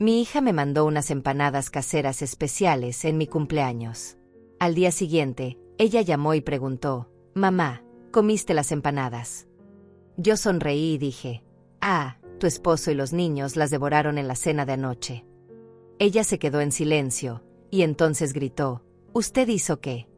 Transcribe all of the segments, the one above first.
Mi hija me mandó unas empanadas caseras especiales en mi cumpleaños. Al día siguiente, ella llamó y preguntó: «Mamá, ¿comiste las empanadas?». Yo sonreí y dije: «Ah, tu esposo y los niños las devoraron en la cena de anoche». Ella se quedó en silencio, y entonces gritó: «¿Usted hizo qué?».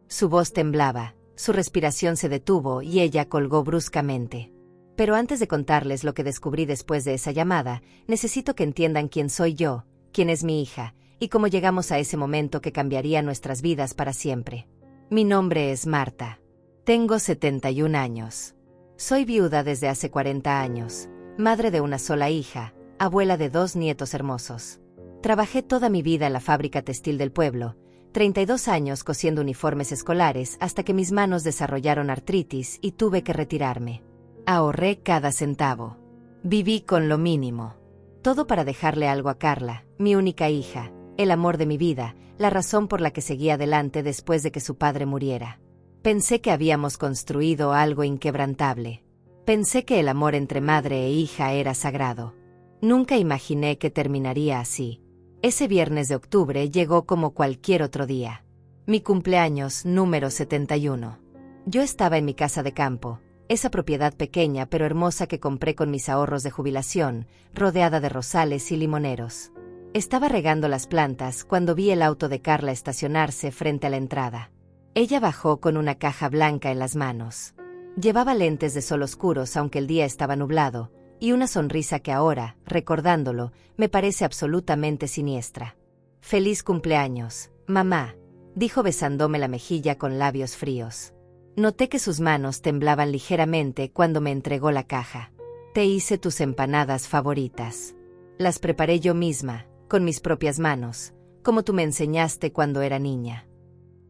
Su voz temblaba, su respiración se detuvo y ella colgó bruscamente. Pero antes de contarles lo que descubrí después de esa llamada, necesito que entiendan quién soy yo, quién es mi hija, y cómo llegamos a ese momento que cambiaría nuestras vidas para siempre. Mi nombre es Marta. Tengo 71 años. Soy viuda desde hace 40 años, madre de una sola hija, abuela de 2 nietos hermosos. Trabajé toda mi vida en la fábrica textil del pueblo, 32 años cosiendo uniformes escolares hasta que mis manos desarrollaron artritis y tuve que retirarme. Ahorré cada centavo. Viví con lo mínimo. Todo para dejarle algo a Carla, mi única hija, el amor de mi vida, la razón por la que seguí adelante después de que su padre muriera. Pensé que habíamos construido algo inquebrantable. Pensé que el amor entre madre e hija era sagrado. Nunca imaginé que terminaría así. Ese viernes de octubre llegó como cualquier otro día. Mi cumpleaños número 71. Yo estaba en mi casa de campo, esa propiedad pequeña pero hermosa que compré con mis ahorros de jubilación, rodeada de rosales y limoneros. Estaba regando las plantas cuando vi el auto de Carla estacionarse frente a la entrada. Ella bajó con una caja blanca en las manos. Llevaba lentes de sol oscuros aunque el día estaba nublado, y una sonrisa que ahora, recordándolo, me parece absolutamente siniestra. «Feliz cumpleaños, mamá», dijo besándome la mejilla con labios fríos. Noté que sus manos temblaban ligeramente cuando me entregó la caja. «Te hice tus empanadas favoritas. Las preparé yo misma, con mis propias manos, como tú me enseñaste cuando era niña».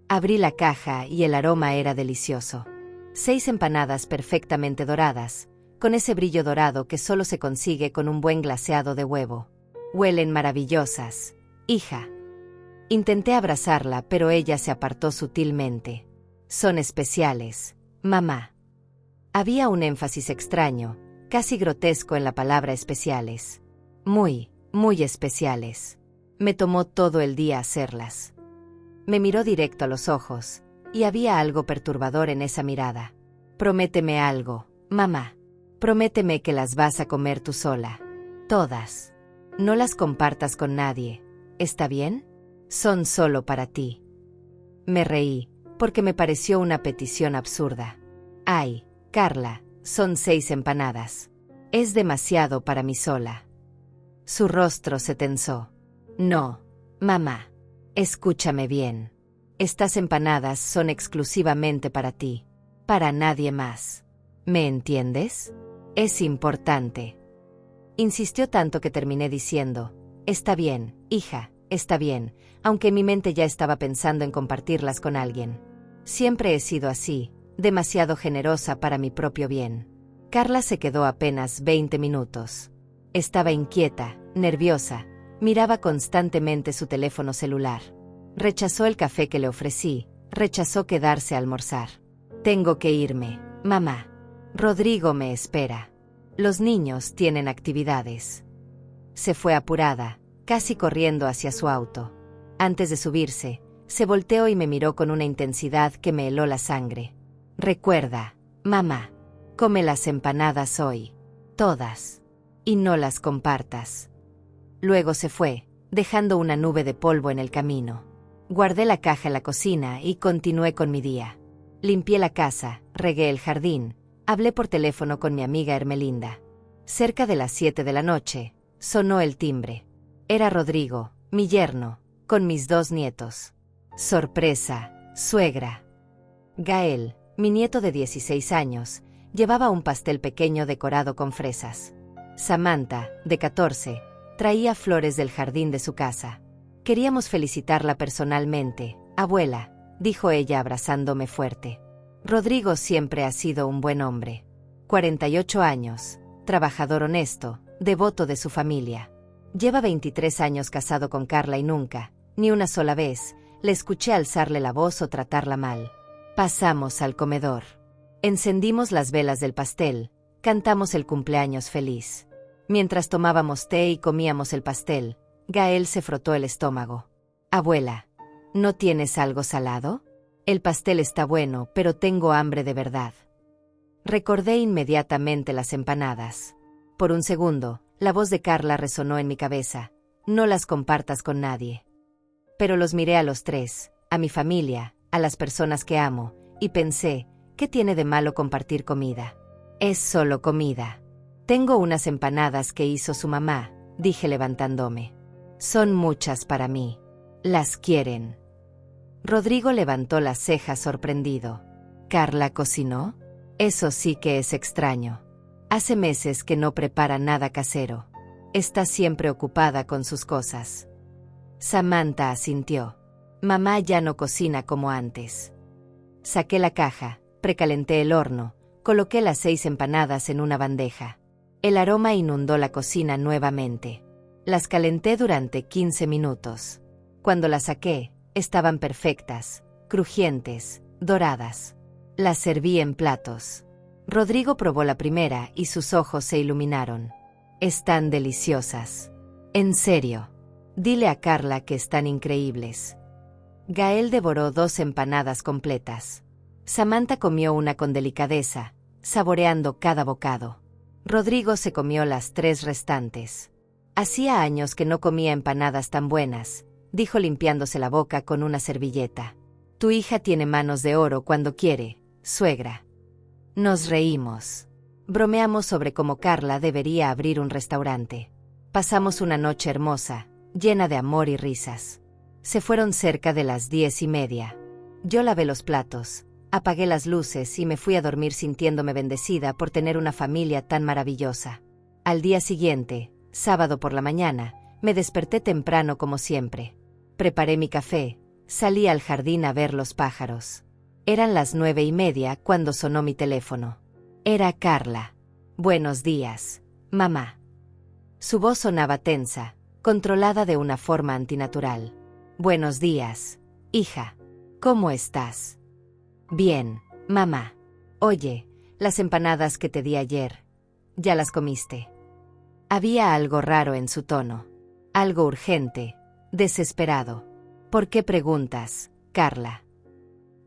Abrí la caja y el aroma era delicioso. 6 empanadas perfectamente doradas, con ese brillo dorado que solo se consigue con un buen glaseado de huevo. «Huelen maravillosas, hija». Intenté abrazarla, pero ella se apartó sutilmente. «Son especiales, mamá». Había un énfasis extraño, casi grotesco en la palabra especiales. Muy, muy especiales. Me tomó todo el día hacerlas. Me miró directo a los ojos, y había algo perturbador en esa mirada. «Prométeme algo, mamá. Prométeme que las vas a comer tú sola. Todas. No las compartas con nadie, ¿está bien? Son solo para ti». Me reí, porque me pareció una petición absurda. «Ay, Carla, son 6 empanadas. Es demasiado para mí sola». Su rostro se tensó. «No, mamá. Escúchame bien. Estas empanadas son exclusivamente para ti. Para nadie más. ¿Me entiendes? Es importante». Insistió tanto que terminé diciendo: «Está bien, hija, está bien», aunque mi mente ya estaba pensando en compartirlas con alguien. Siempre he sido así, demasiado generosa para mi propio bien. Carla se quedó apenas 20 minutos. Estaba inquieta, nerviosa, miraba constantemente su teléfono celular. Rechazó el café que le ofrecí, rechazó quedarse a almorzar. «Tengo que irme, mamá. Rodrigo me espera. Los niños tienen actividades». Se fue apurada, casi corriendo hacia su auto. Antes de subirse, se volteó y me miró con una intensidad que me heló la sangre. «Recuerda, mamá, come las empanadas hoy. Todas. Y no las compartas». Luego se fue, dejando una nube de polvo en el camino. Guardé la caja en la cocina y continué con mi día. Limpié la casa, regué el jardín, hablé por teléfono con mi amiga Hermelinda. Cerca de las 7 de la noche, sonó el timbre. Era Rodrigo, mi yerno, con mis 2 nietos. «Sorpresa, suegra». Gael, mi nieto de 16 años, llevaba un pastel pequeño decorado con fresas. Samantha, de 14, traía flores del jardín de su casa. «Queríamos felicitarla personalmente, abuela», dijo ella abrazándome fuerte. «Rodrigo siempre ha sido un buen hombre. 48 años, trabajador honesto, devoto de su familia. Lleva 23 años casado con Carla y nunca, ni una sola vez, le escuché alzarle la voz o tratarla mal». Pasamos al comedor. Encendimos las velas del pastel, cantamos el cumpleaños feliz. Mientras tomábamos té y comíamos el pastel, Gael se frotó el estómago. Abuela, ¿no tienes algo salado? El pastel está bueno, pero tengo hambre de verdad. Recordé inmediatamente las empanadas. Por un segundo, la voz de Carla resonó en mi cabeza. No las compartas con nadie. Pero los miré a los tres, a mi familia, a las personas que amo, y pensé, ¿qué tiene de malo compartir comida? Es solo comida. Tengo unas empanadas que hizo su mamá, dije levantándome. Son muchas para mí. ¿Las quieren? Rodrigo levantó las cejas sorprendido. ¿Carla cocinó? Eso sí que es extraño. Hace meses que no prepara nada casero. Está siempre ocupada con sus cosas. Samantha asintió. Mamá ya no cocina como antes. Saqué la caja, precalenté el horno, coloqué las 6 empanadas en una bandeja. El aroma inundó la cocina nuevamente. Las calenté durante 15 minutos. Cuando las saqué, estaban perfectas, crujientes, doradas. Las serví en platos. Rodrigo probó la primera y sus ojos se iluminaron. Están deliciosas. En serio. Dile a Carla que están increíbles. Gael devoró 2 empanadas completas. Samantha comió una con delicadeza, saboreando cada bocado. Rodrigo se comió las 3 restantes. Hacía años que no comía empanadas tan buenas, dijo limpiándose la boca con una servilleta. Tu hija tiene manos de oro cuando quiere, suegra. Nos reímos. Bromeamos sobre cómo Carla debería abrir un restaurante. Pasamos una noche hermosa, llena de amor y risas. Se fueron cerca de las 10:30. Yo lavé los platos, apagué las luces y me fui a dormir sintiéndome bendecida por tener una familia tan maravillosa. Al día siguiente, sábado por la mañana, me desperté temprano como siempre. Preparé mi café, salí al jardín a ver los pájaros. Eran las 9:30 cuando sonó mi teléfono. Era Carla. Buenos días, mamá. Su voz sonaba tensa, controlada de una forma antinatural. Buenos días, hija. ¿Cómo estás? Bien, mamá. Oye, las empanadas que te di ayer, ¿ya las comiste? Había algo raro en su tono. Algo urgente, desesperado. ¿Por qué preguntas, Carla?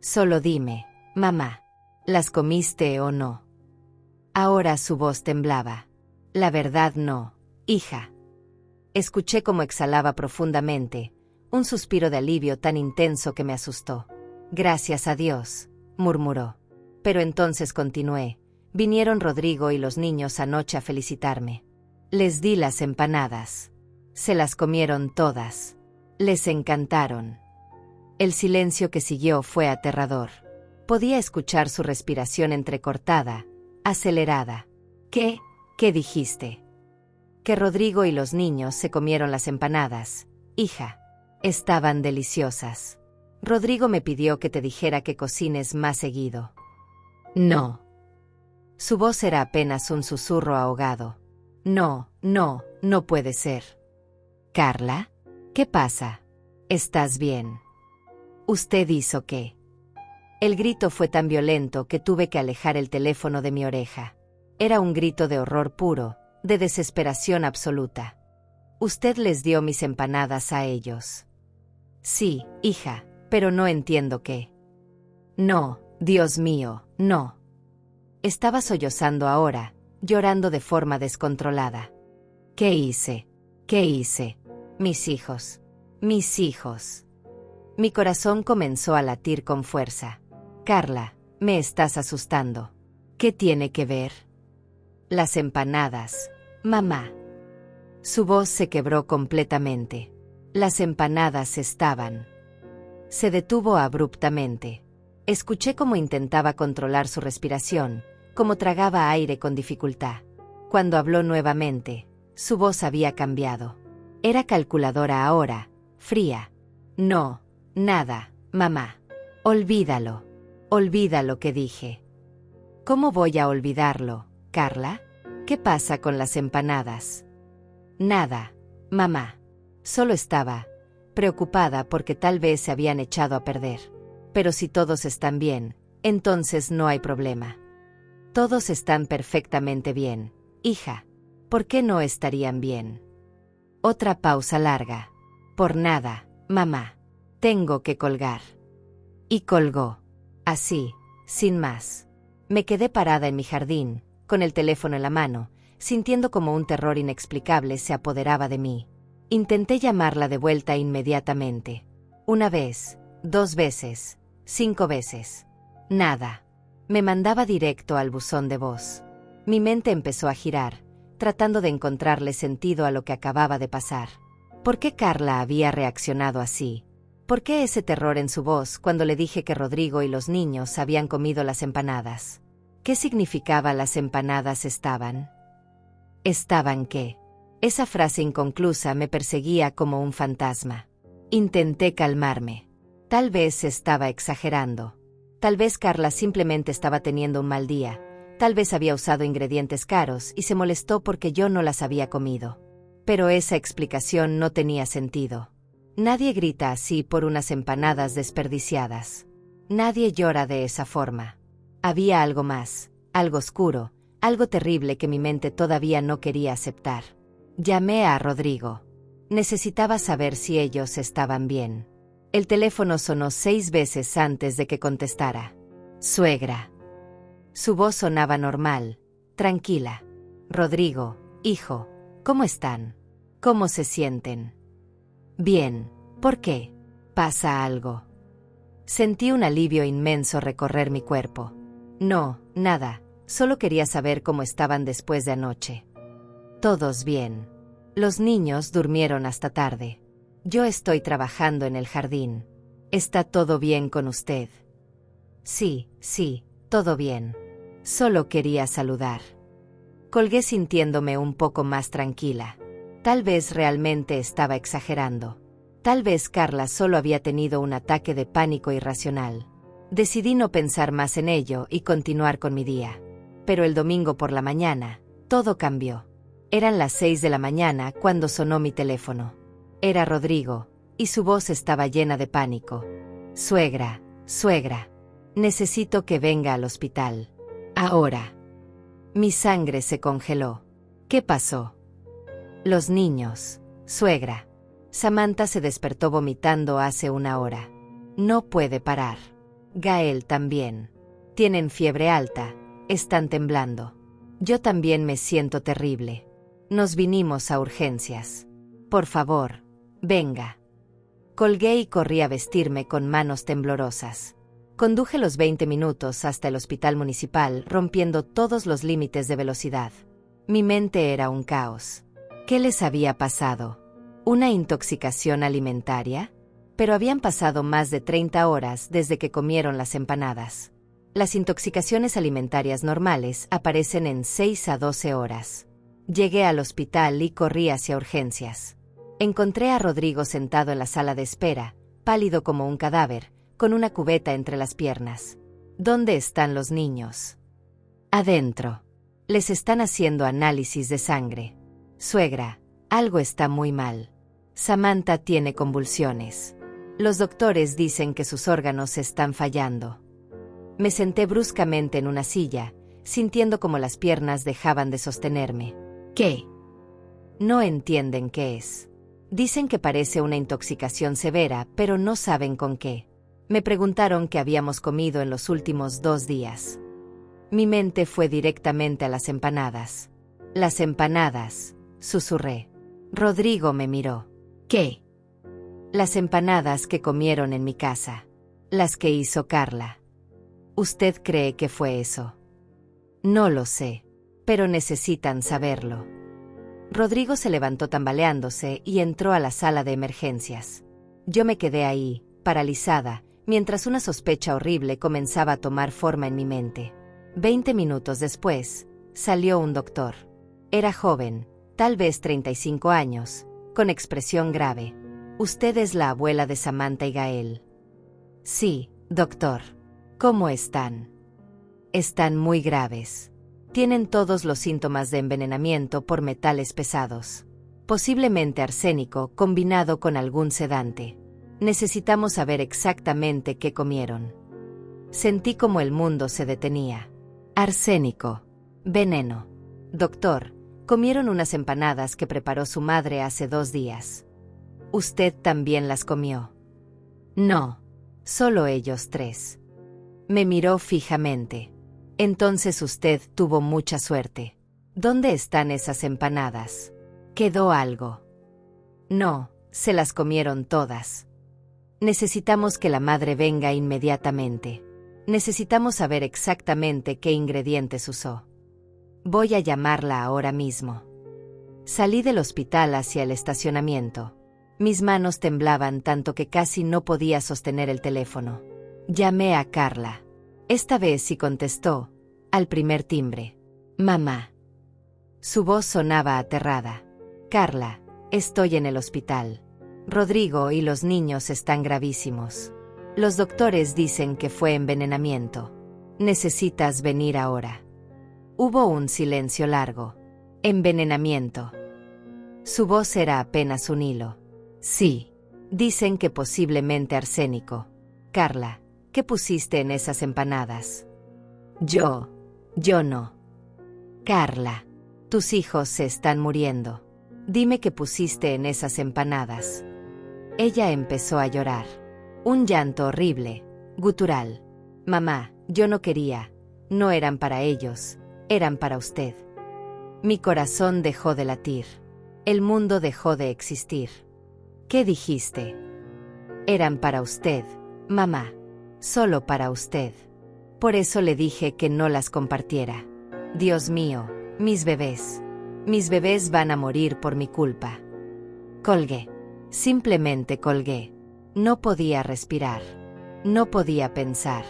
Solo dime, mamá, ¿las comiste o no? Ahora su voz temblaba. La verdad no, hija. Escuché cómo exhalaba profundamente, un suspiro de alivio tan intenso que me asustó. Gracias a Dios, murmuró. Pero entonces continué. Vinieron Rodrigo y los niños anoche a felicitarme. Les di las empanadas. Se las comieron todas. Les encantaron. El silencio que siguió fue aterrador. Podía escuchar su respiración entrecortada, acelerada. ¿Qué? ¿Qué dijiste? Que Rodrigo y los niños se comieron las empanadas, hija. Estaban deliciosas. Rodrigo me pidió que te dijera que cocines más seguido. No. Su voz era apenas un susurro ahogado. No, no, no puede ser. Carla, ¿qué pasa? ¿Estás bien? ¿Usted hizo qué? El grito fue tan violento que tuve que alejar el teléfono de mi oreja. Era un grito de horror puro, de desesperación absoluta. Usted les dio mis empanadas a ellos. Sí, hija, pero no entiendo qué. No, Dios mío, no. Estaba sollozando ahora, llorando de forma descontrolada. ¿Qué hice? ¿Qué hice? Mis hijos. Mis hijos. Mi corazón comenzó a latir con fuerza. Carla, me estás asustando. ¿Qué tiene que ver? Las empanadas, mamá. Su voz se quebró completamente. Las empanadas estaban. Se detuvo abruptamente. Escuché cómo intentaba controlar su respiración, cómo tragaba aire con dificultad. Cuando habló nuevamente, su voz había cambiado. Era calculadora ahora, fría. No, nada, mamá. Olvídalo. Olvida lo que dije. ¿Cómo voy a olvidarlo, Carla? ¿Qué pasa con las empanadas? Nada, mamá. Solo estaba preocupada porque tal vez se habían echado a perder. Pero si todos están bien, entonces no hay problema. Todos están perfectamente bien, hija. ¿Por qué no estarían bien? Otra pausa larga. Por nada, mamá. Tengo que colgar. Y colgó. Así, sin más. Me quedé parada en mi jardín, con el teléfono en la mano, sintiendo como un terror inexplicable se apoderaba de mí. Intenté llamarla de vuelta inmediatamente. 1 vez, 2 veces, 5 veces. Nada. Me mandaba directo al buzón de voz. Mi mente empezó a girar, tratando de encontrarle sentido a lo que acababa de pasar. ¿Por qué Carla había reaccionado así? ¿Por qué ese terror en su voz cuando le dije que Rodrigo y los niños habían comido las empanadas? ¿Qué significaba las empanadas estaban? ¿Estaban qué? Esa frase inconclusa me perseguía como un fantasma. Intenté calmarme. Tal vez estaba exagerando. Tal vez Carla simplemente estaba teniendo un mal día. Tal vez había usado ingredientes caros y se molestó porque yo no las había comido. Pero esa explicación no tenía sentido. Nadie grita así por unas empanadas desperdiciadas. Nadie llora de esa forma. Había algo más, algo oscuro, algo terrible que mi mente todavía no quería aceptar. Llamé a Rodrigo. Necesitaba saber si ellos estaban bien. El teléfono sonó 6 veces antes de que contestara. Suegra. Su voz sonaba normal, tranquila. Rodrigo, hijo, ¿cómo están? ¿Cómo se sienten? Bien. ¿Por qué? ¿Pasa algo? Sentí un alivio inmenso recorrer mi cuerpo. No, nada, solo quería saber cómo estaban después de anoche. Todos bien. Los niños durmieron hasta tarde. Yo estoy trabajando en el jardín. ¿Está todo bien con usted? Sí, todo bien. Solo quería saludar. Colgué sintiéndome un poco más tranquila. Tal vez realmente estaba exagerando. Tal vez Carla solo había tenido un ataque de pánico irracional. Decidí no pensar más en ello y continuar con mi día. Pero el domingo por la mañana, todo cambió. Eran las 6 de la mañana cuando sonó mi teléfono. Era Rodrigo, y su voz estaba llena de pánico. Suegra, necesito que venga al hospital. Ahora. Mi sangre se congeló. ¿Qué pasó? Los niños, suegra. Samantha se despertó vomitando hace 1 hora. No puede parar. Gael también. Tienen fiebre alta, están temblando. Yo también me siento terrible. Nos vinimos a urgencias. Por favor, venga. Colgué y corrí a vestirme con manos temblorosas. Conduje los 20 minutos hasta el hospital municipal, rompiendo todos los límites de velocidad. Mi mente era un caos. ¿Qué les había pasado? ¿Una intoxicación alimentaria? Pero habían pasado más de 30 horas desde que comieron las empanadas. Las intoxicaciones alimentarias normales aparecen en 6 a 12 horas. Llegué al hospital y corrí hacia urgencias. Encontré a Rodrigo sentado en la sala de espera, pálido como un cadáver, con una cubeta entre las piernas. ¿Dónde están los niños? Adentro. Les están haciendo análisis de sangre. Suegra, algo está muy mal. Samantha tiene convulsiones. Los doctores dicen que sus órganos están fallando. Me senté bruscamente en una silla, sintiendo como las piernas dejaban de sostenerme. ¿Qué? No entienden qué es. Dicen que parece una intoxicación severa, pero no saben con qué. Me preguntaron qué habíamos comido en los últimos 2 días. Mi mente fue directamente a las empanadas. Las empanadas, susurré. Rodrigo me miró. ¿Qué? Las empanadas que comieron en mi casa. Las que hizo Carla. ¿Usted cree que fue eso? No lo sé, pero necesitan saberlo. Rodrigo se levantó tambaleándose y entró a la sala de emergencias. Yo me quedé ahí, paralizada, mientras una sospecha horrible comenzaba a tomar forma en mi mente. 20 minutos después, salió un doctor. Era joven, tal vez 35 años, con expresión grave. ¿Usted es la abuela de Samantha y Gael? Sí, doctor. ¿Cómo están? Están muy graves. Tienen todos los síntomas de envenenamiento por metales pesados. Posiblemente arsénico combinado con algún sedante. Necesitamos saber exactamente qué comieron. Sentí como el mundo se detenía. Arsénico. Veneno. Doctor, Comieron unas empanadas que preparó su madre hace 2 días. ¿Usted también las comió? No, solo ellos 3. Me miró fijamente. Entonces usted tuvo mucha suerte. ¿Dónde están esas empanadas? ¿Quedó algo? No, se las comieron todas. Necesitamos que la madre venga inmediatamente. Necesitamos saber exactamente qué ingredientes usó. Voy a llamarla ahora mismo. Salí del hospital hacia el estacionamiento. Mis manos temblaban tanto que casi no podía sostener el teléfono. Llamé a Carla. Esta vez sí contestó, al primer timbre. Mamá. Su voz sonaba aterrada. Carla, estoy en el hospital. Rodrigo y los niños están gravísimos. Los doctores dicen que fue envenenamiento. Necesitas venir ahora. Hubo un silencio largo. Envenenamiento. Su voz era apenas un hilo. Sí. Dicen que posiblemente arsénico. Carla, ¿qué pusiste en esas empanadas? Yo no. Carla, tus hijos se están muriendo. Dime qué pusiste en esas empanadas. Ella empezó a llorar. Un llanto horrible, gutural. Mamá, yo no quería. No eran para ellos, eran para usted. Mi corazón dejó de latir. El mundo dejó de existir. ¿Qué dijiste? Eran para usted, mamá. Solo para usted. Por eso le dije que no las compartiera. Dios mío, mis bebés. Mis bebés van a morir por mi culpa. Colgué. Simplemente colgué. No podía respirar. No podía pensar.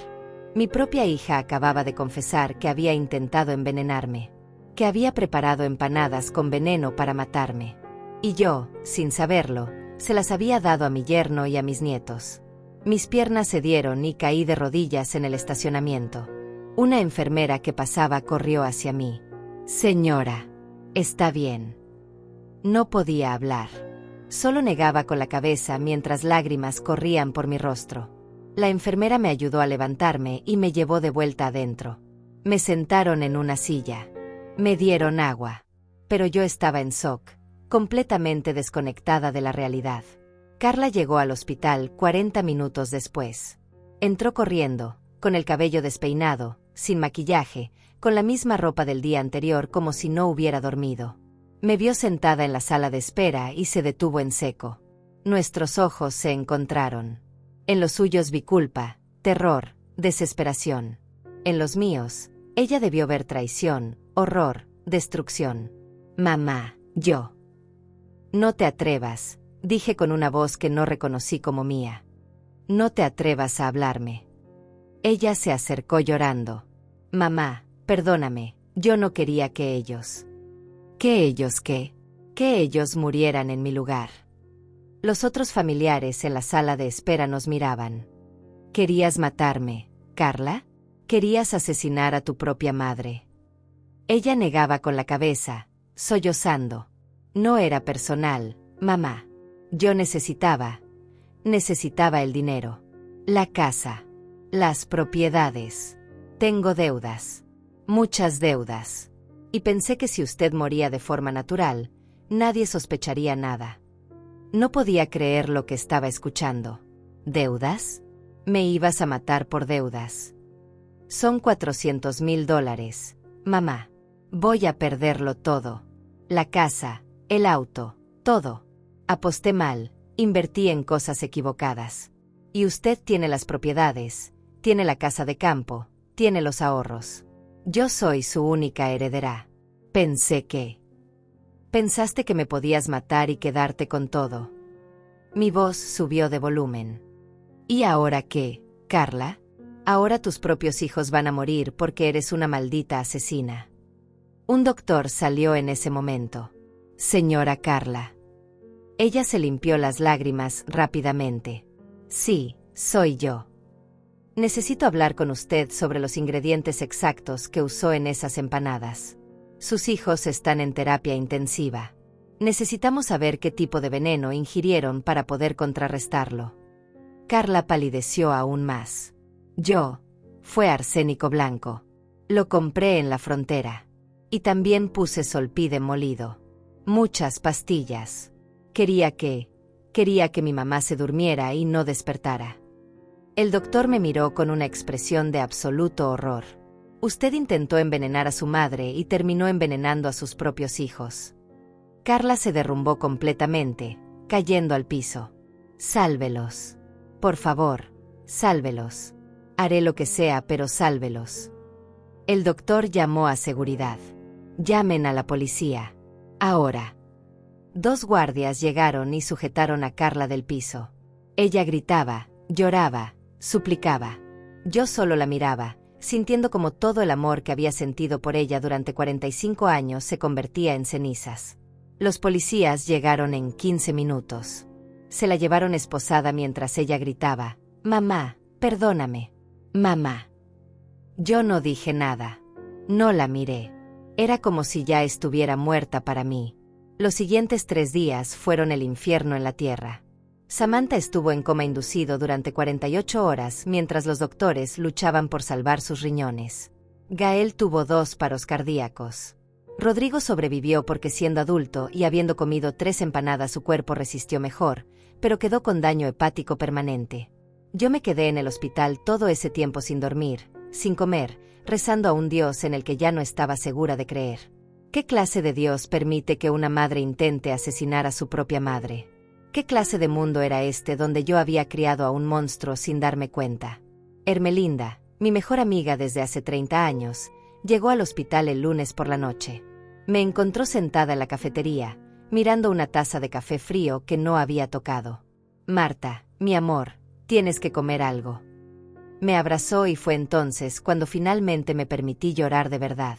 Mi propia hija acababa de confesar que había intentado envenenarme, que había preparado empanadas con veneno para matarme. Y yo, sin saberlo, se las había dado a mi yerno y a mis nietos. Mis piernas cedieron y caí de rodillas en el estacionamiento. Una enfermera que pasaba corrió hacia mí. Señora, está bien. No podía hablar. Solo negaba con la cabeza mientras lágrimas corrían por mi rostro. La enfermera me ayudó a levantarme y me llevó de vuelta adentro. Me sentaron en una silla. Me dieron agua. Pero yo estaba en shock, completamente desconectada de la realidad. Carla llegó al hospital 40 minutos después. Entró corriendo, con el cabello despeinado, sin maquillaje, con la misma ropa del día anterior como si no hubiera dormido. Me vio sentada en la sala de espera y se detuvo en seco. Nuestros ojos se encontraron. En los suyos vi culpa, terror, desesperación. En los míos, ella debió ver traición, horror, destrucción. Mamá, yo. No te atrevas, dije con una voz que no reconocí como mía. No te atrevas a hablarme. Ella se acercó llorando. Mamá, perdóname, yo no quería que ellos... ¿Qué ellos qué? Que ellos murieran en mi lugar. Los otros familiares en la sala de espera nos miraban. ¿Querías matarme, Carla? ¿Querías asesinar a tu propia madre? Ella negaba con la cabeza, sollozando. No era personal, mamá. Yo necesitaba el dinero, la casa, las propiedades. Tengo deudas, muchas deudas. Y pensé que si usted moría de forma natural, nadie sospecharía nada. No podía creer lo que estaba escuchando. ¿Deudas? ¿Me ibas a matar por deudas? Son $400,000, mamá. Voy a perderlo todo. La casa, el auto, todo. Aposté mal, invertí en cosas equivocadas. Y usted tiene las propiedades, tiene la casa de campo, tiene los ahorros. Yo soy su única heredera. Pensaste que me podías matar y quedarte con todo. Mi voz subió de volumen. ¿Y ahora qué, Carla? Ahora tus propios hijos van a morir porque eres una maldita asesina. Un doctor salió en ese momento. Señora Carla. Ella se limpió las lágrimas rápidamente. Sí, soy yo. Necesito hablar con usted sobre los ingredientes exactos que usó en esas empanadas. Sus hijos están en terapia intensiva. Necesitamos saber qué tipo de veneno ingirieron para poder contrarrestarlo. Carla palideció aún más. Fue arsénico blanco. Lo compré en la frontera. Y también puse Solpide molido. Muchas pastillas. Quería que mi mamá se durmiera y no despertara. El doctor me miró con una expresión de absoluto horror. Usted intentó envenenar a su madre y terminó envenenando a sus propios hijos. Carla se derrumbó completamente, cayendo al piso. Sálvelos. Por favor, sálvelos. Haré lo que sea, pero sálvelos. El doctor llamó a seguridad. Llamen a la policía. Ahora. 2 guardias llegaron y sujetaron a Carla del piso. Ella gritaba, lloraba, suplicaba. Yo solo la miraba, sintiendo como todo el amor que había sentido por ella durante 45 años se convertía en cenizas. Los policías llegaron en 15 minutos. Se la llevaron esposada mientras ella gritaba, «Mamá, perdóname. Mamá». Yo no dije nada. No la miré. Era como si ya estuviera muerta para mí. Los siguientes 3 días fueron el infierno en la tierra. Samantha estuvo en coma inducido durante 48 horas mientras los doctores luchaban por salvar sus riñones. Gael tuvo 2 paros cardíacos. Rodrigo sobrevivió porque siendo adulto y habiendo comido 3 empanadas su cuerpo resistió mejor, pero quedó con daño hepático permanente. Yo me quedé en el hospital todo ese tiempo sin dormir, sin comer, rezando a un Dios en el que ya no estaba segura de creer. ¿Qué clase de Dios permite que una madre intente asesinar a su propia madre? ¿Qué clase de mundo era este donde yo había criado a un monstruo sin darme cuenta? Hermelinda, mi mejor amiga desde hace 30 años, llegó al hospital el lunes por la noche. Me encontró sentada en la cafetería, mirando una taza de café frío que no había tocado. Marta, mi amor, tienes que comer algo. Me abrazó y fue entonces cuando finalmente me permití llorar de verdad.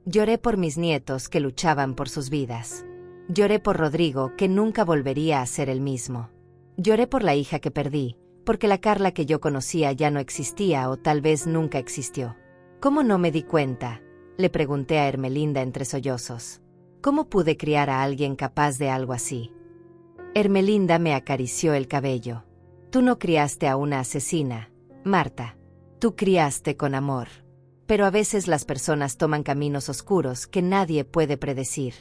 Lloré por mis nietos que luchaban por sus vidas. Lloré por Rodrigo, que nunca volvería a ser el mismo. Lloré por la hija que perdí, porque la Carla que yo conocía ya no existía o tal vez nunca existió. ¿Cómo no me di cuenta?, le pregunté a Hermelinda entre sollozos. ¿Cómo pude criar a alguien capaz de algo así? Hermelinda me acarició el cabello. Tú no criaste a una asesina, Marta. Tú criaste con amor. Pero a veces las personas toman caminos oscuros que nadie puede predecir.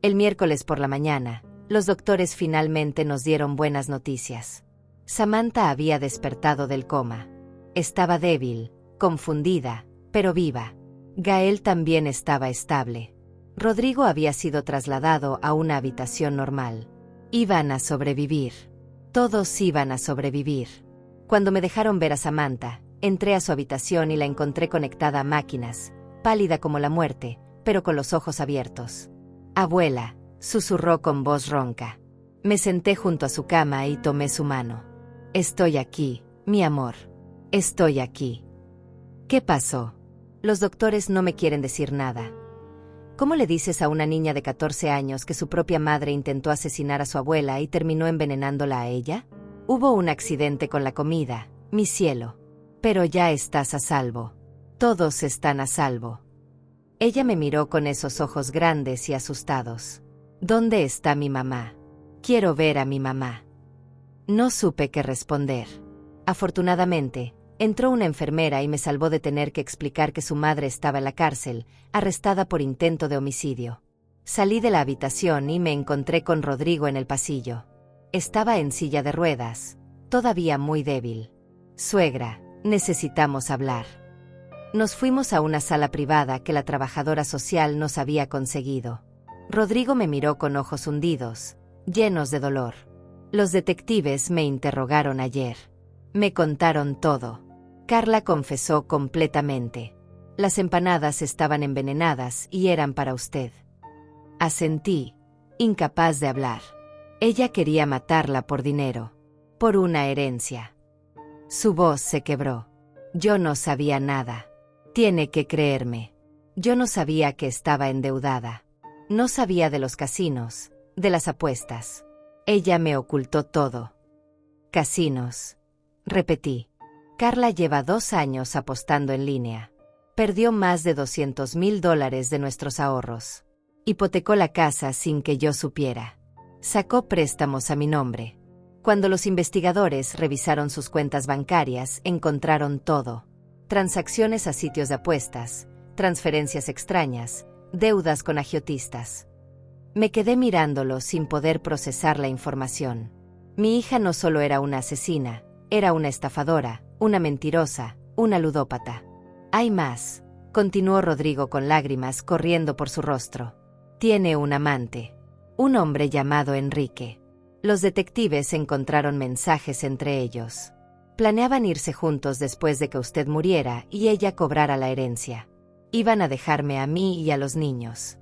El miércoles por la mañana, los doctores finalmente nos dieron buenas noticias. Samantha había despertado del coma. Estaba débil, confundida, pero viva. Gael también estaba estable. Rodrigo había sido trasladado a una habitación normal. Iban a sobrevivir. Todos iban a sobrevivir. Cuando me dejaron ver a Samantha, entré a su habitación y la encontré conectada a máquinas, pálida como la muerte, pero con los ojos abiertos. Abuela, susurró con voz ronca. Me senté junto a su cama y tomé su mano. Estoy aquí, mi amor. Estoy aquí. ¿Qué pasó? Los doctores no me quieren decir nada. ¿Cómo le dices a una niña de 14 años que su propia madre intentó asesinar a su abuela y terminó envenenándola a ella? Hubo un accidente con la comida, mi cielo. Pero ya estás a salvo. Todos están a salvo. Ella me miró con esos ojos grandes y asustados. ¿Dónde está mi mamá? Quiero ver a mi mamá. No supe qué responder. Afortunadamente, entró una enfermera y me salvó de tener que explicar que su madre estaba en la cárcel, arrestada por intento de homicidio. Salí de la habitación y me encontré con Rodrigo en el pasillo. Estaba en silla de ruedas, todavía muy débil. Suegra, necesitamos hablar. Nos fuimos a una sala privada que la trabajadora social nos había conseguido. Rodrigo me miró con ojos hundidos, llenos de dolor. Los detectives me interrogaron ayer. Me contaron todo. Carla confesó completamente. Las empanadas estaban envenenadas y eran para usted. Asentí, incapaz de hablar. Ella quería matarla por dinero, por una herencia. Su voz se quebró. Yo no sabía nada. Tiene que creerme. Yo no sabía que estaba endeudada. No sabía de los casinos, de las apuestas. Ella me ocultó todo. Casinos. Repetí. Carla lleva 2 años apostando en línea. Perdió más de $200,000 de nuestros ahorros. Hipotecó la casa sin que yo supiera. Sacó préstamos a mi nombre. Cuando los investigadores revisaron sus cuentas bancarias, encontraron todo. Transacciones a sitios de apuestas, transferencias extrañas, deudas con agiotistas. Me quedé mirándolo sin poder procesar la información. Mi hija no solo era una asesina, era una estafadora, una mentirosa, una ludópata. Hay más, continuó Rodrigo con lágrimas corriendo por su rostro. Tiene un amante, un hombre llamado Enrique. Los detectives encontraron mensajes entre ellos. Planeaban irse juntos después de que usted muriera y ella cobrara la herencia. Iban a dejarme a mí y a los niños.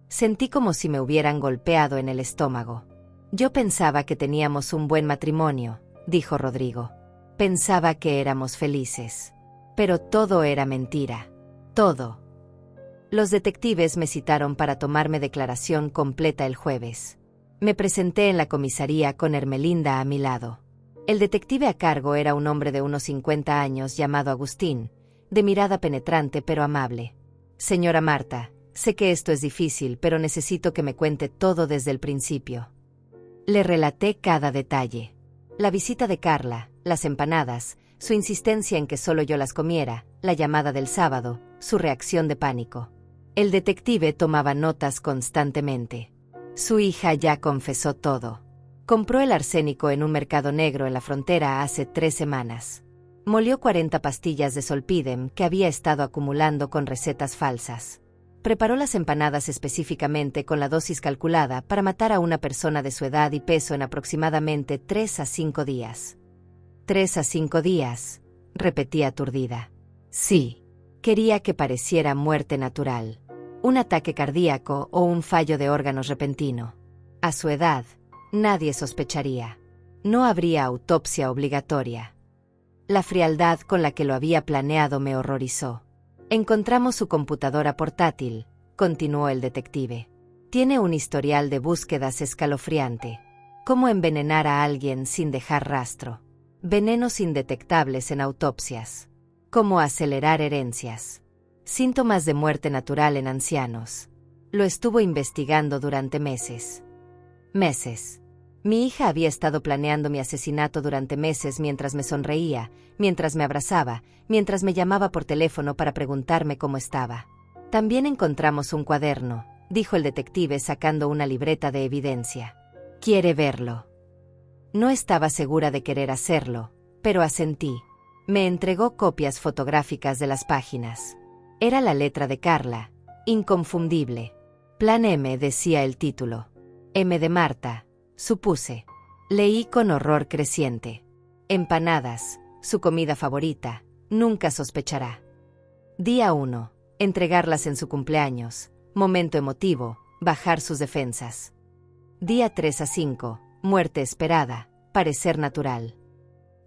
Sentí como si me hubieran golpeado en el estómago. Yo pensaba que teníamos un buen matrimonio, dijo Rodrigo. Pensaba que éramos felices. Pero todo era mentira. Todo. Los detectives me citaron para tomarme declaración completa el jueves. Me presenté en la comisaría con Ermelinda a mi lado. El detective a cargo era un hombre de unos 50 años llamado Agustín, de mirada penetrante pero amable. Señora Marta, sé que esto es difícil, pero necesito que me cuente todo desde el principio. Le relaté cada detalle. La visita de Carla, las empanadas, su insistencia en que solo yo las comiera, la llamada del sábado, su reacción de pánico. El detective tomaba notas constantemente. Su hija ya confesó todo. Compró el arsénico en un mercado negro en la frontera hace 3 semanas. Molió 40 pastillas de Solpidem que había estado acumulando con recetas falsas. Preparó las empanadas específicamente con la dosis calculada para matar a una persona de su edad y peso en aproximadamente 3 a 5 días. 3 a 5 días, repetí aturdida. Sí, quería que pareciera muerte natural. Un ataque cardíaco o un fallo de órganos repentino. A su edad, nadie sospecharía. No habría autopsia obligatoria. La frialdad con la que lo había planeado me horrorizó. Encontramos su computadora portátil, continuó el detective. Tiene un historial de búsquedas escalofriante. Cómo envenenar a alguien sin dejar rastro. Venenos indetectables en autopsias. Cómo acelerar herencias. Síntomas de muerte natural en ancianos. Lo estuvo investigando durante meses. Meses. Mi hija había estado planeando mi asesinato durante meses mientras me sonreía, mientras me abrazaba, mientras me llamaba por teléfono para preguntarme cómo estaba. También encontramos un cuaderno, dijo el detective sacando una libreta de evidencia. ¿Quiere verlo? No estaba segura de querer hacerlo, pero asentí. Me entregó copias fotográficas de las páginas. Era la letra de Carla, inconfundible. Plan M, decía el título. M de Marta, supuse. Leí con horror creciente. Empanadas, su comida favorita, nunca sospechará. Día 1, entregarlas en su cumpleaños, momento emotivo, bajar sus defensas. Día 3 a 5, muerte esperada, parecer natural.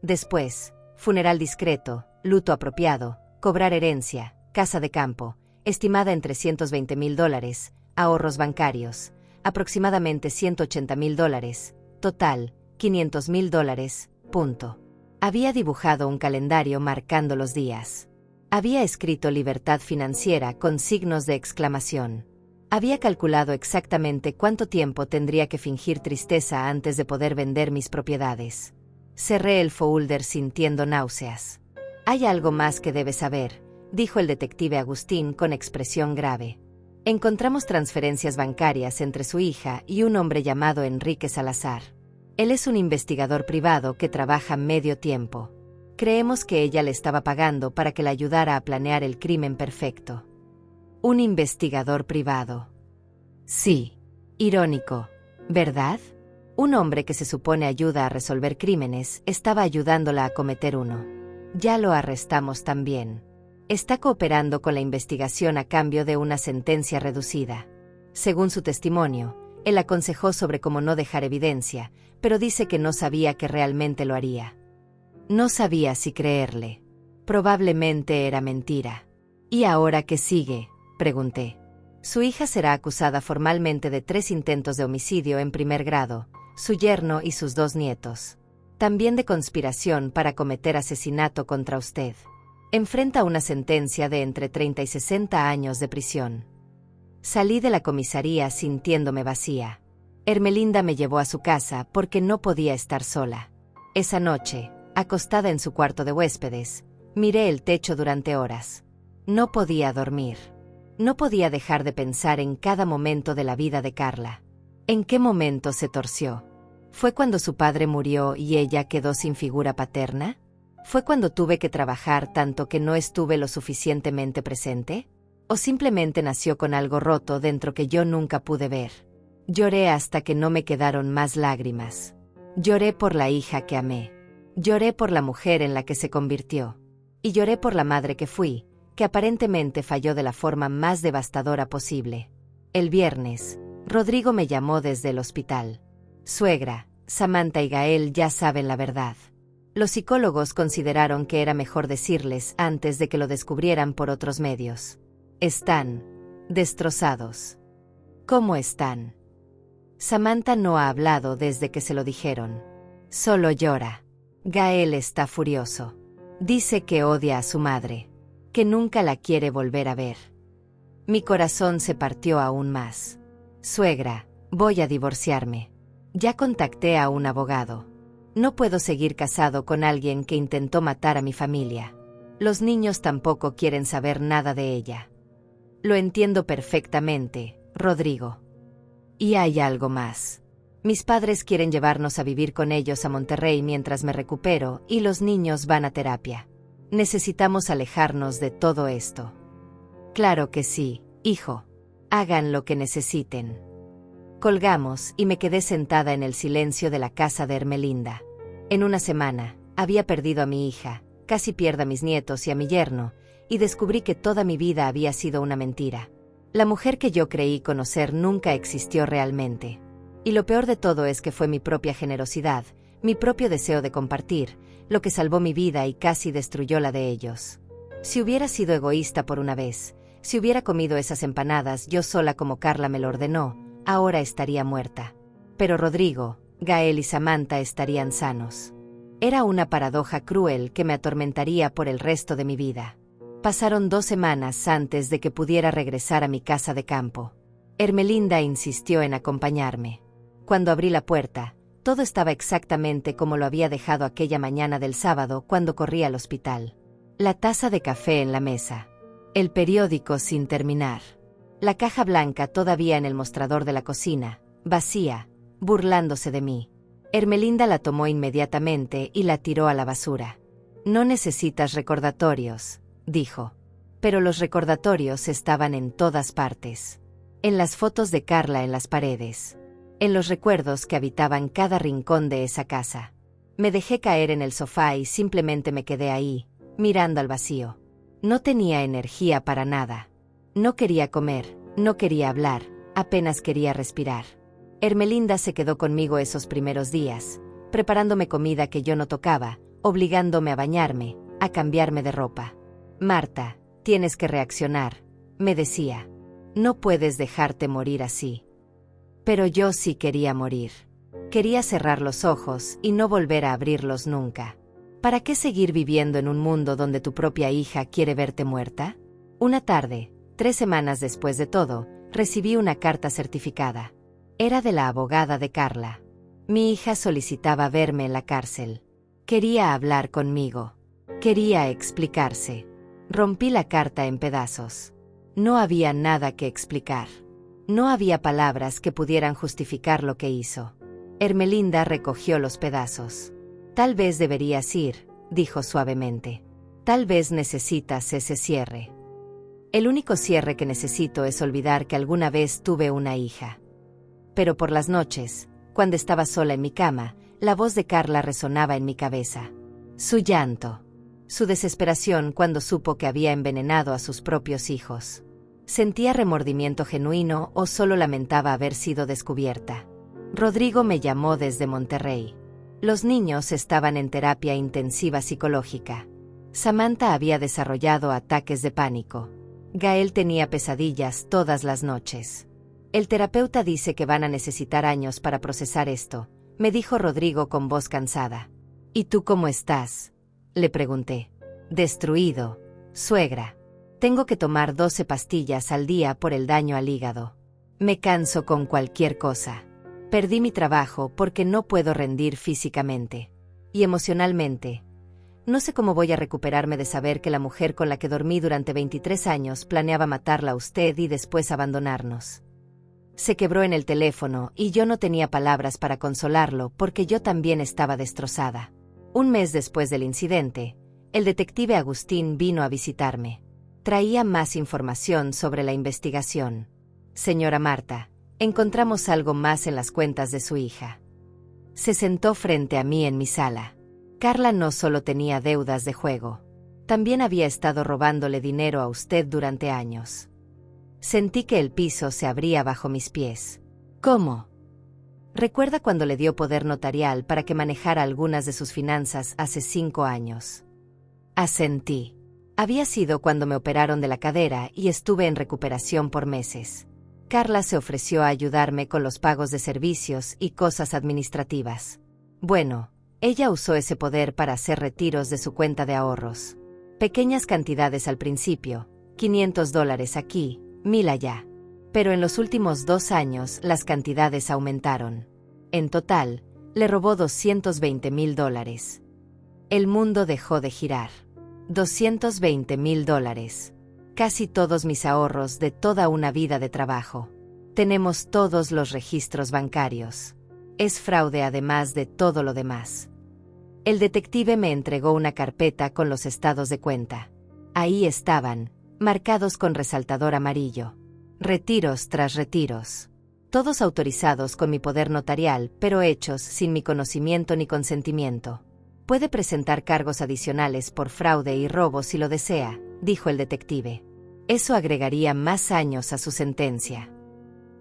Después, funeral discreto, luto apropiado, cobrar herencia, casa de campo, estimada en $320,000, ahorros bancarios, aproximadamente $180,000, total, $500,000, punto. Había dibujado un calendario marcando los días. Había escrito libertad financiera con signos de exclamación. Había calculado exactamente cuánto tiempo tendría que fingir tristeza antes de poder vender mis propiedades. Cerré el folder sintiendo náuseas. Hay algo más que debes saber, dijo el detective Agustín con expresión grave. Encontramos transferencias bancarias entre su hija y un hombre llamado Enrique Salazar. Él es un investigador privado que trabaja medio tiempo. Creemos que ella le estaba pagando para que la ayudara a planear el crimen perfecto. Un investigador privado. Sí. Irónico, ¿verdad? Un hombre que se supone ayuda a resolver crímenes estaba ayudándola a cometer uno. Ya lo arrestamos también. Está cooperando con la investigación a cambio de una sentencia reducida. Según su testimonio, él aconsejó sobre cómo no dejar evidencia, pero dice que no sabía que realmente lo haría. No sabía si creerle. Probablemente era mentira. ¿Y ahora qué sigue?, pregunté. Su hija será acusada formalmente de 3 intentos de homicidio en primer grado, su yerno y sus 2 nietos. También de conspiración para cometer asesinato contra usted. Enfrenta una sentencia de entre 30 y 60 años de prisión. Salí de la comisaría sintiéndome vacía. Ermelinda me llevó a su casa porque no podía estar sola. Esa noche, acostada en su cuarto de huéspedes, miré el techo durante horas. No podía dormir. No podía dejar de pensar en cada momento de la vida de Carla. ¿En qué momento se torció? ¿Fue cuando su padre murió y ella quedó sin figura paterna? ¿Fue cuando tuve que trabajar tanto que no estuve lo suficientemente presente? ¿O simplemente nació con algo roto dentro que yo nunca pude ver? Lloré hasta que no me quedaron más lágrimas. Lloré por la hija que amé. Lloré por la mujer en la que se convirtió. Y lloré por la madre que fui, que aparentemente falló de la forma más devastadora posible. El viernes, Rodrigo me llamó desde el hospital. Suegra, Samantha y Gael ya saben la verdad. Los psicólogos consideraron que era mejor decirles antes de que lo descubrieran por otros medios. Están destrozados. ¿Cómo están? Samantha no ha hablado desde que se lo dijeron. Solo llora. Gael está furioso. Dice que odia a su madre, que nunca la quiere volver a ver. Mi corazón se partió aún más. Suegra, voy a divorciarme. Ya contacté a un abogado. No puedo seguir casado con alguien que intentó matar a mi familia. Los niños tampoco quieren saber nada de ella. Lo entiendo perfectamente, Rodrigo. Y hay algo más. Mis padres quieren llevarnos a vivir con ellos a Monterrey mientras me recupero y los niños van a terapia. Necesitamos alejarnos de todo esto. Claro que sí, hijo. Hagan lo que necesiten. Colgamos y me quedé sentada en el silencio de la casa de Ermelinda. En una semana, había perdido a mi hija, casi pierdo a mis nietos y a mi yerno, y descubrí que toda mi vida había sido una mentira. La mujer que yo creí conocer nunca existió realmente. Y lo peor de todo es que fue mi propia generosidad, mi propio deseo de compartir, lo que salvó mi vida y casi destruyó la de ellos. Si hubiera sido egoísta por una vez, si hubiera comido esas empanadas yo sola como Carla me lo ordenó, ahora estaría muerta. Pero Rodrigo, Gael y Samantha estarían sanos. Era una paradoja cruel que me atormentaría por el resto de mi vida. Pasaron 2 semanas antes de que pudiera regresar a mi casa de campo. Ermelinda insistió en acompañarme. Cuando abrí la puerta, todo estaba exactamente como lo había dejado aquella mañana del sábado cuando corrí al hospital. La taza de café en la mesa. El periódico sin terminar. La caja blanca todavía en el mostrador de la cocina, vacía, burlándose de mí. Ermelinda la tomó inmediatamente y la tiró a la basura. No necesitas recordatorios, dijo. Pero los recordatorios estaban en todas partes. En las fotos de Carla en las paredes. En los recuerdos que habitaban cada rincón de esa casa. Me dejé caer en el sofá y simplemente me quedé ahí, mirando al vacío. No tenía energía para nada. No quería comer, no quería hablar, apenas quería respirar. Ermelinda se quedó conmigo esos primeros días, preparándome comida que yo no tocaba, obligándome a bañarme, a cambiarme de ropa. Marta, tienes que reaccionar, me decía. No puedes dejarte morir así. Pero yo sí quería morir. Quería cerrar los ojos y no volver a abrirlos nunca. ¿Para qué seguir viviendo en un mundo donde tu propia hija quiere verte muerta? Una tarde, 3 semanas después de todo, recibí una carta certificada. Era de la abogada de Carla. Mi hija solicitaba verme en la cárcel. Quería hablar conmigo. Quería explicarse. Rompí la carta en pedazos. No había nada que explicar. No había palabras que pudieran justificar lo que hizo. Ermelinda recogió los pedazos. Tal vez deberías ir, dijo suavemente. Tal vez necesitas ese cierre. El único cierre que necesito es olvidar que alguna vez tuve una hija. Pero por las noches, cuando estaba sola en mi cama, la voz de Carla resonaba en mi cabeza. Su llanto. Su desesperación cuando supo que había envenenado a sus propios hijos. ¿Sentía remordimiento genuino o solo lamentaba haber sido descubierta? Rodrigo me llamó desde Monterrey. Los niños estaban en terapia intensiva psicológica. Samantha había desarrollado ataques de pánico. Gael tenía pesadillas todas las noches. El terapeuta dice que van a necesitar años para procesar esto, me dijo Rodrigo con voz cansada. ¿Y tú cómo estás?, le pregunté. Destruido, suegra. Tengo que tomar 12 pastillas al día por el daño al hígado. Me canso con cualquier cosa. Perdí mi trabajo porque no puedo rendir físicamente. Y emocionalmente. No sé cómo voy a recuperarme de saber que la mujer con la que dormí durante 23 años planeaba matarla a usted y después abandonarnos. Se quebró en el teléfono y yo no tenía palabras para consolarlo porque yo también estaba destrozada. Un mes después del incidente, el detective Agustín vino a visitarme. Traía más información sobre la investigación. Señora Marta, encontramos algo más en las cuentas de su hija. Se sentó frente a mí en mi sala. Carla no solo tenía deudas de juego, también había estado robándole dinero a usted durante años. Sentí que el piso se abría bajo mis pies. ¿Cómo? ¿Recuerda cuando le dio poder notarial para que manejara algunas de sus finanzas hace 5 años? Asentí. Había sido cuando me operaron de la cadera y estuve en recuperación por meses. Carla se ofreció a ayudarme con los pagos de servicios y cosas administrativas. Bueno, ella usó ese poder para hacer retiros de su cuenta de ahorros. Pequeñas cantidades al principio, $500 aquí, 1000 allá. Pero en los últimos 2 años las cantidades aumentaron. En total, le robó $220,000. El mundo dejó de girar. $220,000. Casi todos mis ahorros de toda una vida de trabajo. Tenemos todos los registros bancarios. Es fraude además de todo lo demás. El detective me entregó una carpeta con los estados de cuenta. Ahí estaban, marcados con resaltador amarillo. Retiros tras retiros. Todos autorizados con mi poder notarial, pero hechos sin mi conocimiento ni consentimiento. Puede presentar cargos adicionales por fraude y robo si lo desea, dijo el detective. Eso agregaría más años a su sentencia.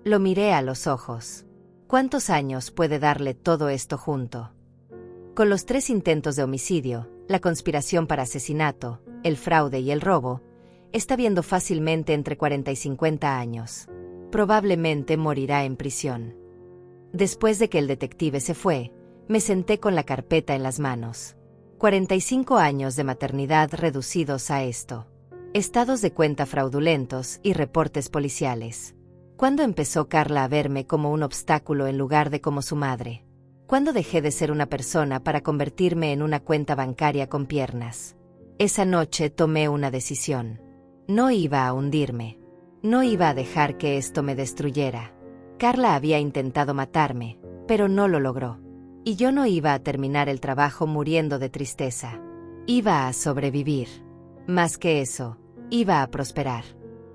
Lo miré a los ojos. ¿Cuántos años puede darle todo esto junto? Con los 3 intentos de homicidio, la conspiración para asesinato, el fraude y el robo, está viendo fácilmente entre 40 y 50 años. Probablemente morirá en prisión. Después de que el detective se fue, me senté con la carpeta en las manos. 45 años de maternidad reducidos a esto. Estados de cuenta fraudulentos y reportes policiales. ¿Cuándo empezó Carla a verme como un obstáculo en lugar de como su madre? ¿Cuándo dejé de ser una persona para convertirme en una cuenta bancaria con piernas? Esa noche tomé una decisión. No iba a hundirme. No iba a dejar que esto me destruyera. Carla había intentado matarme, pero no lo logró. Y yo no iba a terminar el trabajo muriendo de tristeza. Iba a sobrevivir. Más que eso, iba a prosperar.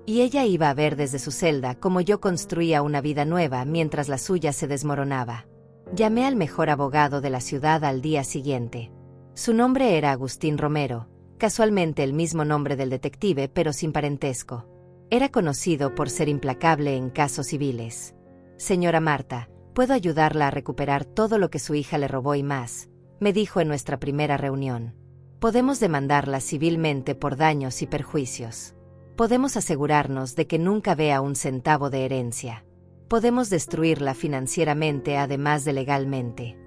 Y ella iba a ver desde su celda cómo yo construía una vida nueva mientras la suya se desmoronaba. Llamé al mejor abogado de la ciudad al día siguiente. Su nombre era Agustín Romero, casualmente el mismo nombre del detective pero sin parentesco. Era conocido por ser implacable en casos civiles. Señora Marta, puedo ayudarla a recuperar todo lo que su hija le robó y más, me dijo en nuestra primera reunión. Podemos demandarla civilmente por daños y perjuicios. Podemos asegurarnos de que nunca vea un centavo de herencia. Podemos destruirla financieramente además de legalmente.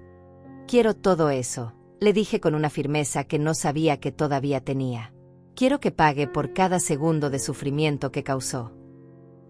Quiero todo eso, le dije con una firmeza que no sabía que todavía tenía. Quiero que pague por cada segundo de sufrimiento que causó.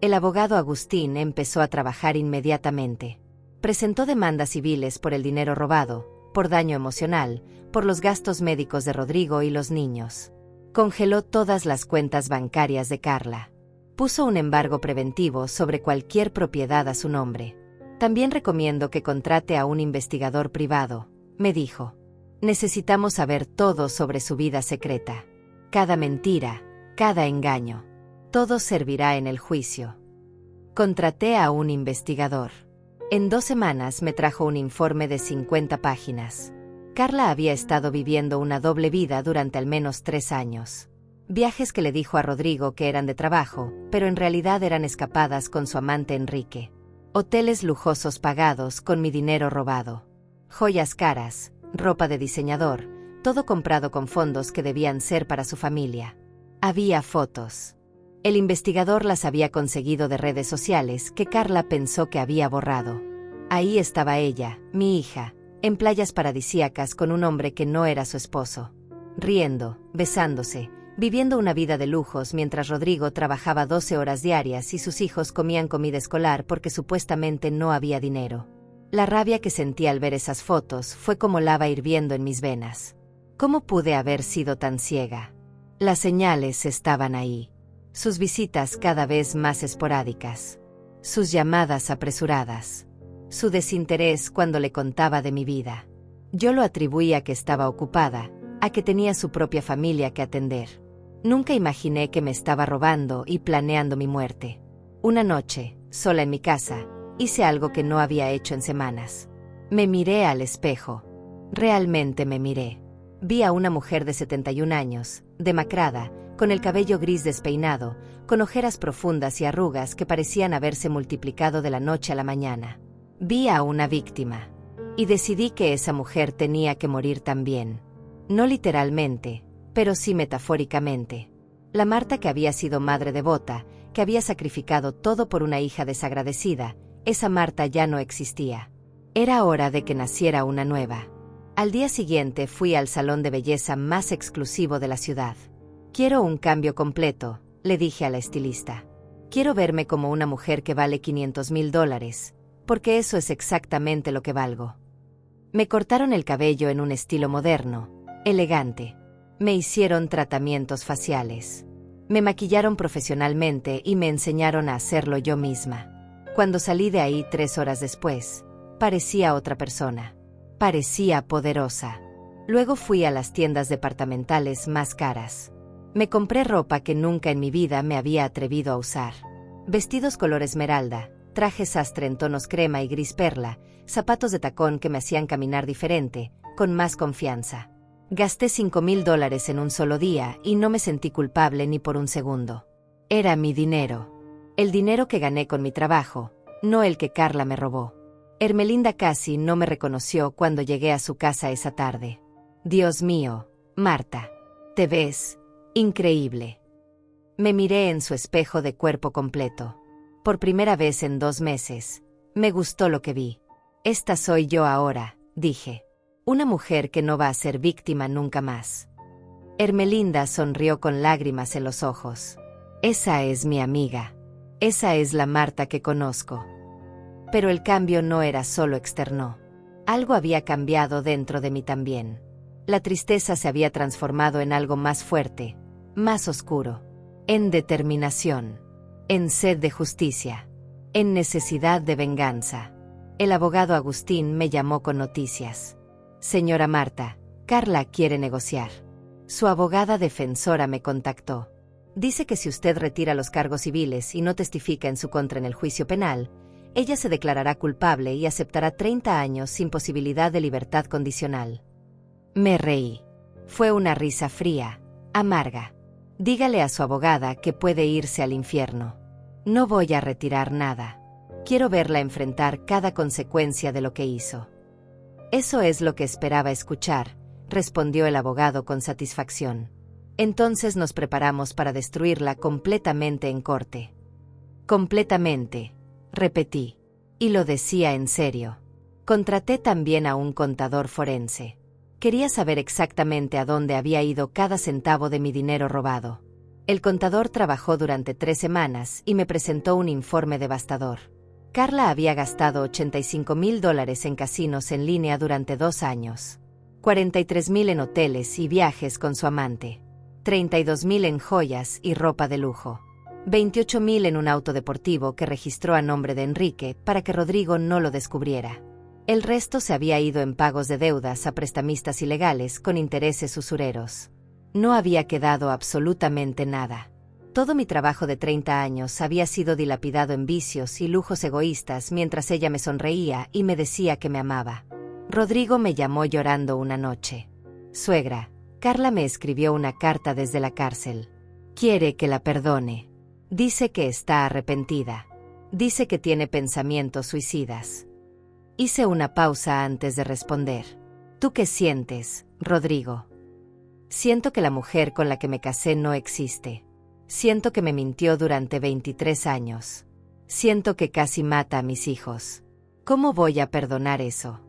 El abogado Agustín empezó a trabajar inmediatamente. Presentó demandas civiles por el dinero robado, por daño emocional, por los gastos médicos de Rodrigo y los niños. Congeló todas las cuentas bancarias de Carla. Puso un embargo preventivo sobre cualquier propiedad a su nombre. También recomiendo que contrate a un investigador privado, me dijo. Necesitamos saber todo sobre su vida secreta. Cada mentira, cada engaño. Todo servirá en el juicio. Contraté a un investigador. En 2 semanas me trajo un informe de 50 páginas. Carla había estado viviendo una doble vida durante al menos 3 años. Viajes que le dijo a Rodrigo que eran de trabajo, pero en realidad eran escapadas con su amante Enrique. Hoteles lujosos pagados con mi dinero robado. Joyas caras, ropa de diseñador, todo comprado con fondos que debían ser para su familia. Había fotos. El investigador las había conseguido de redes sociales que Carla pensó que había borrado. Ahí estaba ella, mi hija, en playas paradisíacas con un hombre que no era su esposo. Riendo, besándose, viviendo una vida de lujos mientras Rodrigo trabajaba 12 horas diarias y sus hijos comían comida escolar porque supuestamente no había dinero. La rabia que sentí al ver esas fotos fue como lava hirviendo en mis venas. ¿Cómo pude haber sido tan ciega? Las señales estaban ahí. Sus visitas cada vez más esporádicas. Sus llamadas apresuradas. Su desinterés cuando le contaba de mi vida. Yo lo atribuía a que estaba ocupada, a que tenía su propia familia que atender. Nunca imaginé que me estaba robando y planeando mi muerte. Una noche, sola en mi casa, hice algo que no había hecho en semanas. Me miré al espejo. Realmente me miré. Vi a una mujer de 71 años, demacrada, con el cabello gris despeinado, con ojeras profundas y arrugas que parecían haberse multiplicado de la noche a la mañana. Vi a una víctima. Y decidí que esa mujer tenía que morir también. No literalmente, pero sí metafóricamente. La Marta que había sido madre devota, que había sacrificado todo por una hija desagradecida, esa Marta ya no existía. Era hora de que naciera una nueva. Al día siguiente fui al salón de belleza más exclusivo de la ciudad. Quiero un cambio completo, le dije a la estilista. Quiero verme como una mujer que vale $500,000, porque eso es exactamente lo que valgo. Me cortaron el cabello en un estilo moderno, elegante. Me hicieron tratamientos faciales. Me maquillaron profesionalmente y me enseñaron a hacerlo yo misma. Cuando salí de ahí 3 horas después, parecía otra persona. Parecía poderosa. Luego fui a las tiendas departamentales más caras. Me compré ropa que nunca en mi vida me había atrevido a usar. Vestidos color esmeralda, trajes sastre en tonos crema y gris perla, zapatos de tacón que me hacían caminar diferente, con más confianza. Gasté $5,000 en un solo día y no me sentí culpable ni por un segundo. Era mi dinero. El dinero que gané con mi trabajo, no el que Carla me robó. Ermelinda casi no me reconoció cuando llegué a su casa esa tarde. Dios mío, Marta, te ves increíble. Me miré en su espejo de cuerpo completo. Por primera vez en 2 meses, me gustó lo que vi. Esta soy yo ahora, dije. Una mujer que no va a ser víctima nunca más. Ermelinda sonrió con lágrimas en los ojos. Esa es mi amiga. Esa es la Marta que conozco. Pero el cambio no era solo externo. Algo había cambiado dentro de mí también. La tristeza se había transformado en algo más fuerte, más oscuro, en determinación, en sed de justicia, en necesidad de venganza. El abogado Agustín me llamó con noticias. Señora Marta, Carla quiere negociar. Su abogada defensora me contactó. Dice que si usted retira los cargos civiles y no testifica en su contra en el juicio penal, ella se declarará culpable y aceptará 30 años sin posibilidad de libertad condicional. Me reí. Fue una risa fría, amarga. Dígale a su abogada que puede irse al infierno. No voy a retirar nada. Quiero verla enfrentar cada consecuencia de lo que hizo. Eso es lo que esperaba escuchar, respondió el abogado con satisfacción. Entonces nos preparamos para destruirla completamente en corte. Completamente, repetí. Y lo decía en serio. Contraté también a un contador forense. Quería saber exactamente a dónde había ido cada centavo de mi dinero robado. El contador trabajó durante 3 semanas y me presentó un informe devastador. Carla había gastado $85,000 en casinos en línea durante 2 años. 43,000 en hoteles y viajes con su amante. 32,000 en joyas y ropa de lujo. 28,000 en un auto deportivo que registró a nombre de Enrique para que Rodrigo no lo descubriera. El resto se había ido en pagos de deudas a prestamistas ilegales con intereses usureros. No había quedado absolutamente nada. Todo mi trabajo de 30 años había sido dilapidado en vicios y lujos egoístas mientras ella me sonreía y me decía que me amaba. Rodrigo me llamó llorando una noche. Suegra, Carla me escribió una carta desde la cárcel. Quiere que la perdone. Dice que está arrepentida. Dice que tiene pensamientos suicidas. Hice una pausa antes de responder. ¿Tú qué sientes, Rodrigo? Siento que la mujer con la que me casé no existe. Siento que me mintió durante 23 años. Siento que casi mata a mis hijos. ¿Cómo voy a perdonar eso?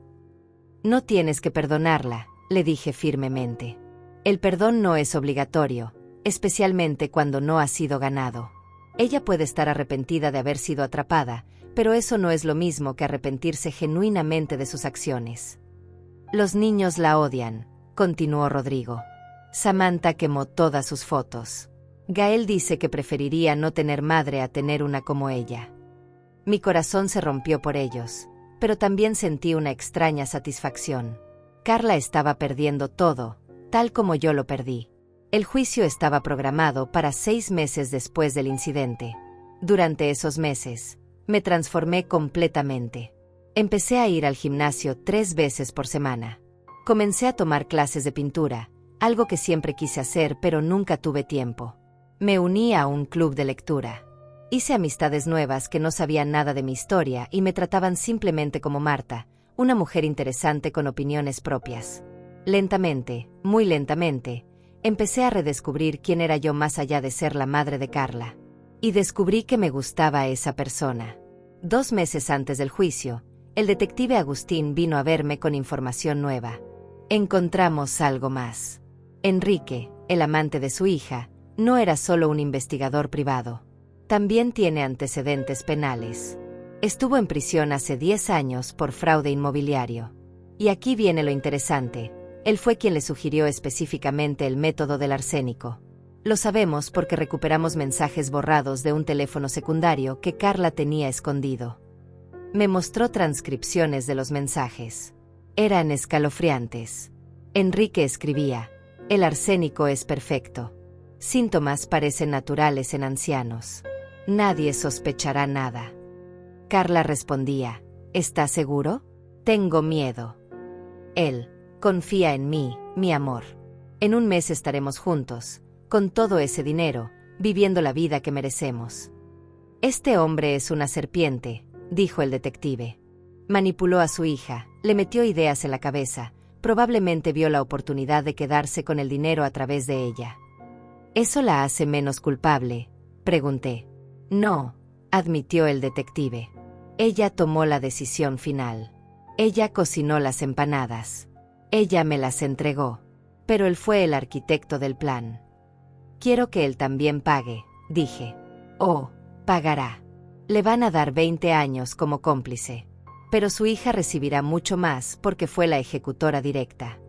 No tienes que perdonarla, le dije firmemente. El perdón no es obligatorio, especialmente cuando no ha sido ganado. Ella puede estar arrepentida de haber sido atrapada, pero eso no es lo mismo que arrepentirse genuinamente de sus acciones. Los niños la odian, continuó Rodrigo. Samantha quemó todas sus fotos. Gael dice que preferiría no tener madre a tener una como ella. Mi corazón se rompió por ellos, pero también sentí una extraña satisfacción. Carla estaba perdiendo todo, tal como yo lo perdí. El juicio estaba programado para 6 meses después del incidente. Durante esos meses, me transformé completamente. Empecé a ir al gimnasio 3 veces por semana. Comencé a tomar clases de pintura, algo que siempre quise hacer pero nunca tuve tiempo. Me uní a un club de lectura. Hice amistades nuevas que no sabían nada de mi historia y me trataban simplemente como Marta, una mujer interesante con opiniones propias. Lentamente, muy lentamente, empecé a redescubrir quién era yo más allá de ser la madre de Carla. Y descubrí que me gustaba esa persona. 2 meses antes del juicio, el detective Agustín vino a verme con información nueva. Encontramos algo más. Enrique, el amante de su hija, no era solo un investigador privado. También tiene antecedentes penales. Estuvo en prisión hace 10 años por fraude inmobiliario. Y aquí viene lo interesante. Él fue quien le sugirió específicamente el método del arsénico. Lo sabemos porque recuperamos mensajes borrados de un teléfono secundario que Carla tenía escondido. Me mostró transcripciones de los mensajes. Eran escalofriantes. Enrique escribía: "El arsénico es perfecto. Síntomas parecen naturales en ancianos. Nadie sospechará nada". Carla respondía: "¿Estás seguro? Tengo miedo". Él: "Confía en mí, mi amor. En 1 mes estaremos juntos, con todo ese dinero, viviendo la vida que merecemos". Este hombre es una serpiente, dijo el detective. Manipuló a su hija, le metió ideas en la cabeza, probablemente vio la oportunidad de quedarse con el dinero a través de ella. ¿Eso la hace menos culpable?, pregunté. No, admitió el detective. Ella tomó la decisión final. Ella cocinó las empanadas. Ella me las entregó. Pero él fue el arquitecto del plan. Quiero que él también pague, dije. Oh, pagará. Le van a dar 20 años como cómplice. Pero su hija recibirá mucho más porque fue la ejecutora directa.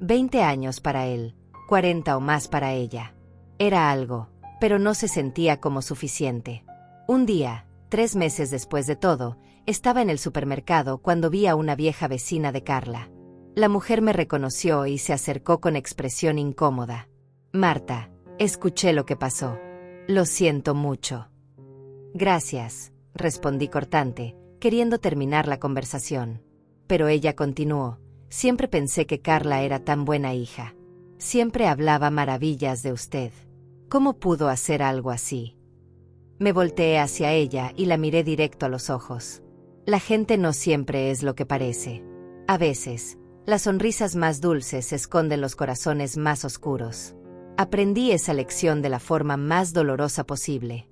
20 años para él, 40 o más para ella. Era algo, pero no se sentía como suficiente. Un día, 3 meses después de todo, estaba en el supermercado cuando vi a una vieja vecina de Carla. La mujer me reconoció y se acercó con expresión incómoda. Marta, escuché lo que pasó. Lo siento mucho. Gracias, respondí cortante, queriendo terminar la conversación. Pero ella continuó. Siempre pensé que Carla era tan buena hija. Siempre hablaba maravillas de usted. ¿Cómo pudo hacer algo así? Me volteé hacia ella y la miré directo a los ojos. La gente no siempre es lo que parece. A veces, las sonrisas más dulces esconden los corazones más oscuros. Aprendí esa lección de la forma más dolorosa posible.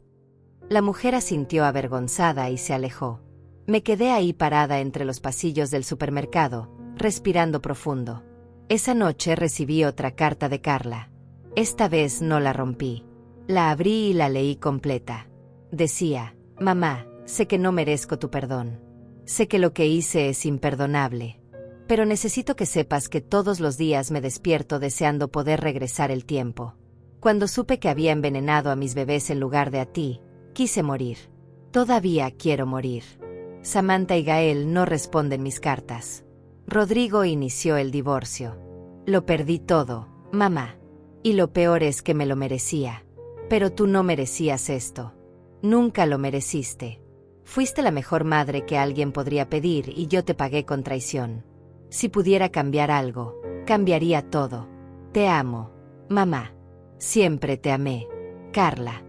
La mujer asintió avergonzada y se alejó. Me quedé ahí parada entre los pasillos del supermercado, respirando profundo. Esa noche recibí otra carta de Carla. Esta vez no la rompí. La abrí y la leí completa. Decía: mamá, sé que no merezco tu perdón. Sé que lo que hice es imperdonable. Pero necesito que sepas que todos los días me despierto deseando poder regresar el tiempo. Cuando supe que había envenenado a mis bebés en lugar de a ti, quise morir. Todavía quiero morir. Samantha y Gael no responden mis cartas. Rodrigo inició el divorcio. Lo perdí todo, mamá. Y lo peor es que me lo merecía. Pero tú no merecías esto. Nunca lo mereciste. Fuiste la mejor madre que alguien podría pedir y yo te pagué con traición. Si pudiera cambiar algo, cambiaría todo. Te amo, mamá. Siempre te amé. Carla.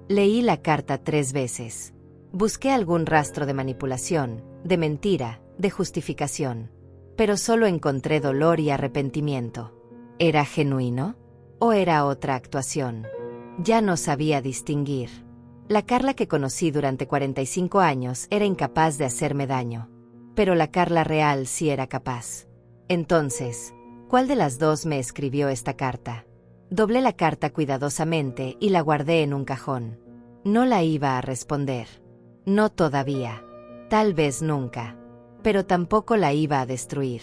Leí la carta 3 veces. Busqué algún rastro de manipulación, de mentira, de justificación. Pero solo encontré dolor y arrepentimiento. ¿Era genuino? ¿O era otra actuación? Ya no sabía distinguir. La Carla que conocí durante 45 años era incapaz de hacerme daño. Pero la Carla real sí era capaz. Entonces, ¿cuál de las dos me escribió esta carta? Doblé la carta cuidadosamente y la guardé en un cajón. No la iba a responder. No todavía. Tal vez nunca. Pero tampoco la iba a destruir.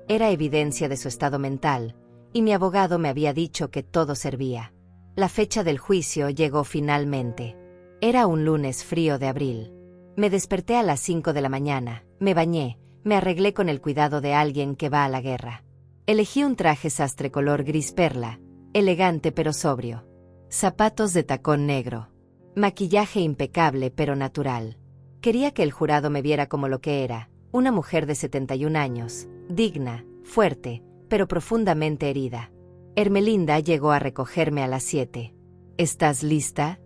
Era evidencia de su estado mental, y mi abogado me había dicho que todo servía. La fecha del juicio llegó finalmente. Era un lunes frío de abril. Me desperté a las 5 de la mañana, me bañé, me arreglé con el cuidado de alguien que va a la guerra. Elegí un traje sastre color gris perla, elegante pero sobrio. Zapatos de tacón negro. Maquillaje impecable pero natural. Quería que el jurado me viera como lo que era, una mujer de 71 años, digna, fuerte, pero profundamente herida. Hermelinda llegó a recogerme a las 7. ¿Estás lista?,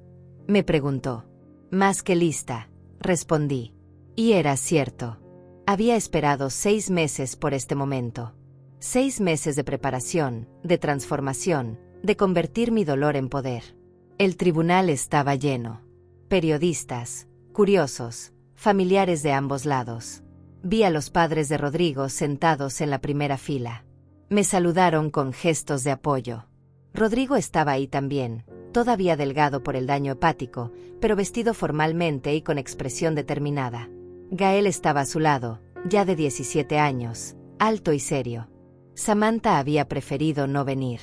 me preguntó. Más que lista, respondí. Y era cierto. Había esperado 6 meses por este momento. 6 meses de preparación, de transformación, de convertir mi dolor en poder. El tribunal estaba lleno. Periodistas, curiosos, familiares de ambos lados. Vi a los padres de Rodrigo sentados en la primera fila. Me saludaron con gestos de apoyo. Rodrigo estaba ahí también, todavía delgado por el daño hepático, pero vestido formalmente y con expresión determinada. Gael estaba a su lado, ya de 17 años, alto y serio. Samantha había preferido no venir.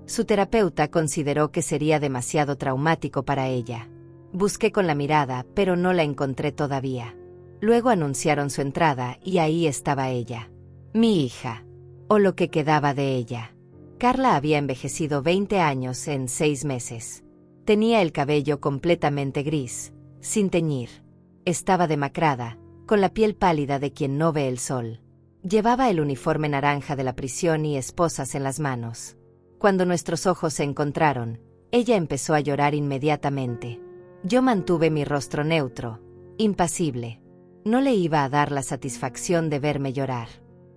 Su terapeuta consideró que sería demasiado traumático para ella. Busqué con la mirada, pero no la encontré todavía. Luego anunciaron su entrada y ahí estaba ella. Mi hija. O lo que quedaba de ella. Carla había envejecido 20 años en 6 meses. Tenía el cabello completamente gris, sin teñir. Estaba demacrada, con la piel pálida de quien no ve el sol. Llevaba el uniforme naranja de la prisión y esposas en las manos. Cuando nuestros ojos se encontraron, ella empezó a llorar inmediatamente. Yo mantuve mi rostro neutro, impasible. No le iba a dar la satisfacción de verme llorar.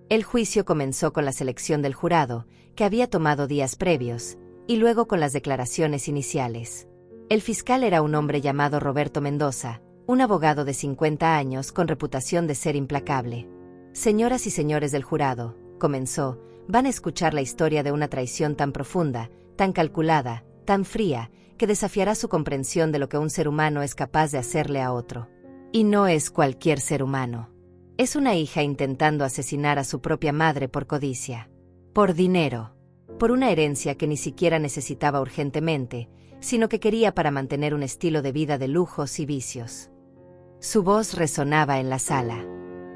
El juicio comenzó con la selección del jurado, que había tomado días previos, y luego con las declaraciones iniciales. El fiscal era un hombre llamado Roberto Mendoza, un abogado de 50 años con reputación de ser implacable. Señoras y señores del jurado, comenzó, van a escuchar la historia de una traición tan profunda, tan calculada, tan fría, que desafiará su comprensión de lo que un ser humano es capaz de hacerle a otro. Y no es cualquier ser humano. Es una hija intentando asesinar a su propia madre por codicia. Por dinero. Por una herencia que ni siquiera necesitaba urgentemente, sino que quería para mantener un estilo de vida de lujos y vicios. Su voz resonaba en la sala.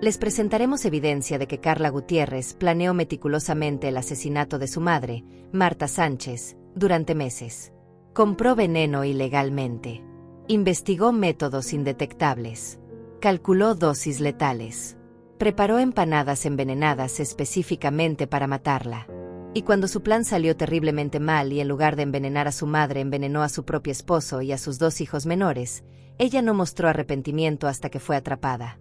Les presentaremos evidencia de que Carla Gutiérrez planeó meticulosamente el asesinato de su madre, Marta Sánchez, durante meses. Compró veneno ilegalmente. Investigó métodos indetectables. Calculó dosis letales. Preparó empanadas envenenadas específicamente para matarla. Y cuando su plan salió terriblemente mal y en lugar de envenenar a su madre envenenó a su propio esposo y a sus 2 hijos menores, ella no mostró arrepentimiento hasta que fue atrapada.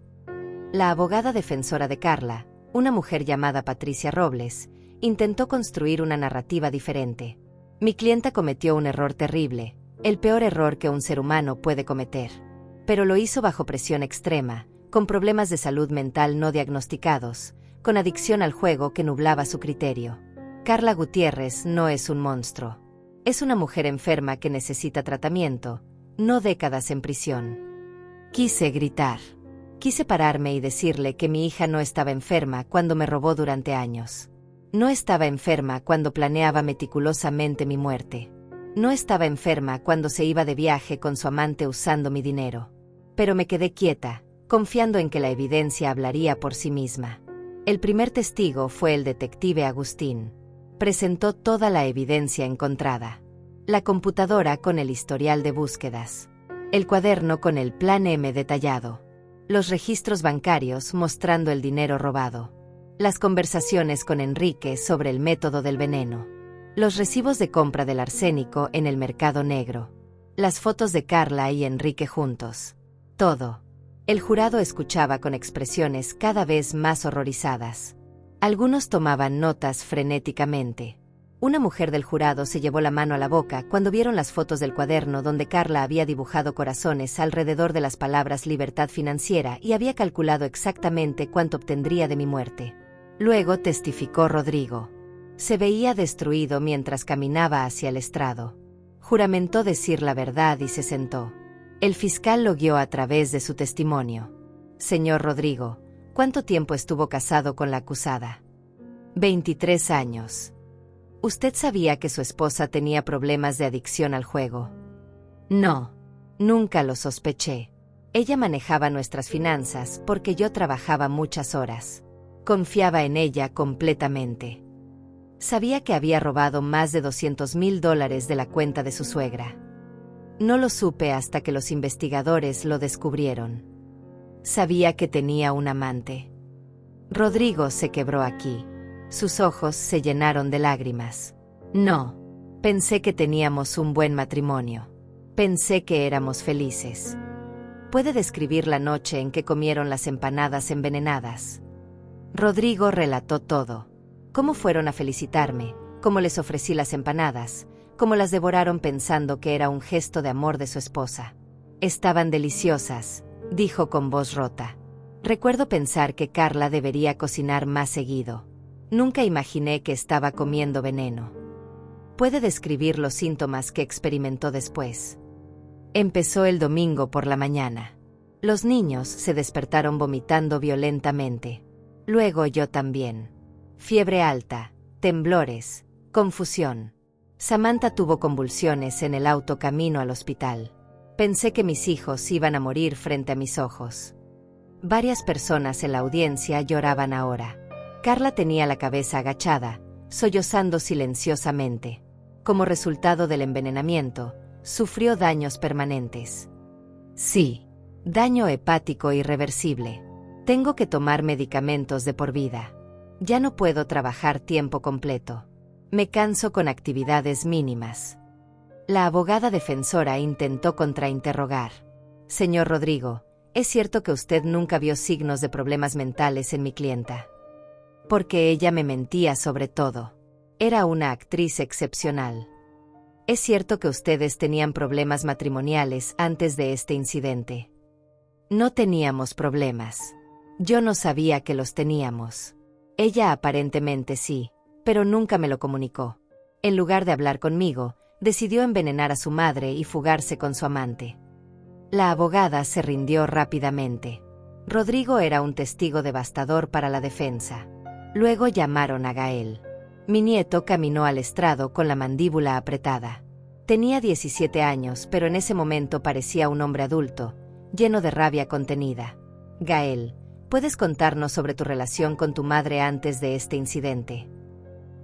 La abogada defensora de Carla, una mujer llamada Patricia Robles, intentó construir una narrativa diferente. Mi clienta cometió un error terrible, el peor error que un ser humano puede cometer. Pero lo hizo bajo presión extrema, con problemas de salud mental no diagnosticados, con adicción al juego que nublaba su criterio. Carla Gutiérrez no es un monstruo. Es una mujer enferma que necesita tratamiento, no décadas en prisión. Quise gritar. Quise pararme y decirle que mi hija no estaba enferma cuando me robó durante años. No estaba enferma cuando planeaba meticulosamente mi muerte. No estaba enferma cuando se iba de viaje con su amante usando mi dinero. Pero me quedé quieta, confiando en que la evidencia hablaría por sí misma. El primer testigo fue el detective Agustín. Presentó toda la evidencia encontrada. La computadora con el historial de búsquedas. El cuaderno con el plan M detallado. Los registros bancarios mostrando el dinero robado. Las conversaciones con Enrique sobre el método del veneno. Los recibos de compra del arsénico en el mercado negro. Las fotos de Carla y Enrique juntos. Todo. El jurado escuchaba con expresiones cada vez más horrorizadas. Algunos tomaban notas frenéticamente. Una mujer del jurado se llevó la mano a la boca cuando vieron las fotos del cuaderno donde Carla había dibujado corazones alrededor de las palabras libertad financiera y había calculado exactamente cuánto obtendría de mi muerte. Luego testificó Rodrigo. Se veía destruido mientras caminaba hacia el estrado. Juramentó decir la verdad y se sentó. El fiscal lo guió a través de su testimonio. Señor Rodrigo, ¿cuánto tiempo estuvo casado con la acusada? 23 años. ¿Usted sabía que su esposa tenía problemas de adicción al juego? No, nunca lo sospeché. Ella manejaba nuestras finanzas porque yo trabajaba muchas horas. Confiaba en ella completamente. Sabía que había robado más de $200,000 de la cuenta de su suegra. No lo supe hasta que los investigadores lo descubrieron. Sabía que tenía un amante. Rodrigo se quebró aquí. Sus ojos se llenaron de lágrimas. No, pensé que teníamos un buen matrimonio. Pensé que éramos felices. ¿Puede describir la noche en que comieron las empanadas envenenadas? Rodrigo relató todo. Cómo fueron a felicitarme, cómo les ofrecí las empanadas, cómo las devoraron pensando que era un gesto de amor de su esposa. Estaban deliciosas, dijo con voz rota. Recuerdo pensar que Carla debería cocinar más seguido. Nunca imaginé que estaba comiendo veneno. ¿Puede describir los síntomas que experimentó después? Empezó el domingo por la mañana. Los niños se despertaron vomitando violentamente. Luego yo también. Fiebre alta, temblores, confusión. Samantha tuvo convulsiones en el auto camino al hospital. Pensé que mis hijos iban a morir frente a mis ojos. Varias personas en la audiencia lloraban ahora. Carla tenía la cabeza agachada, sollozando silenciosamente. Como resultado del envenenamiento, sufrió daños permanentes. Sí, daño hepático irreversible. Tengo que tomar medicamentos de por vida. Ya no puedo trabajar tiempo completo. Me canso con actividades mínimas. La abogada defensora intentó contrainterrogar. Señor Rodrigo, ¿es cierto que usted nunca vio signos de problemas mentales en mi clienta? Porque ella me mentía sobre todo. Era una actriz excepcional. ¿Es cierto que ustedes tenían problemas matrimoniales antes de este incidente? No teníamos problemas. Yo no sabía que los teníamos. Ella aparentemente sí, pero nunca me lo comunicó. En lugar de hablar conmigo, decidió envenenar a su madre y fugarse con su amante. La abogada se rindió rápidamente. Rodrigo era un testigo devastador para la defensa. Luego llamaron a Gael. Mi nieto caminó al estrado con la mandíbula apretada. Tenía 17 años, pero en ese momento parecía un hombre adulto, lleno de rabia contenida. Gael, ¿puedes contarnos sobre tu relación con tu madre antes de este incidente?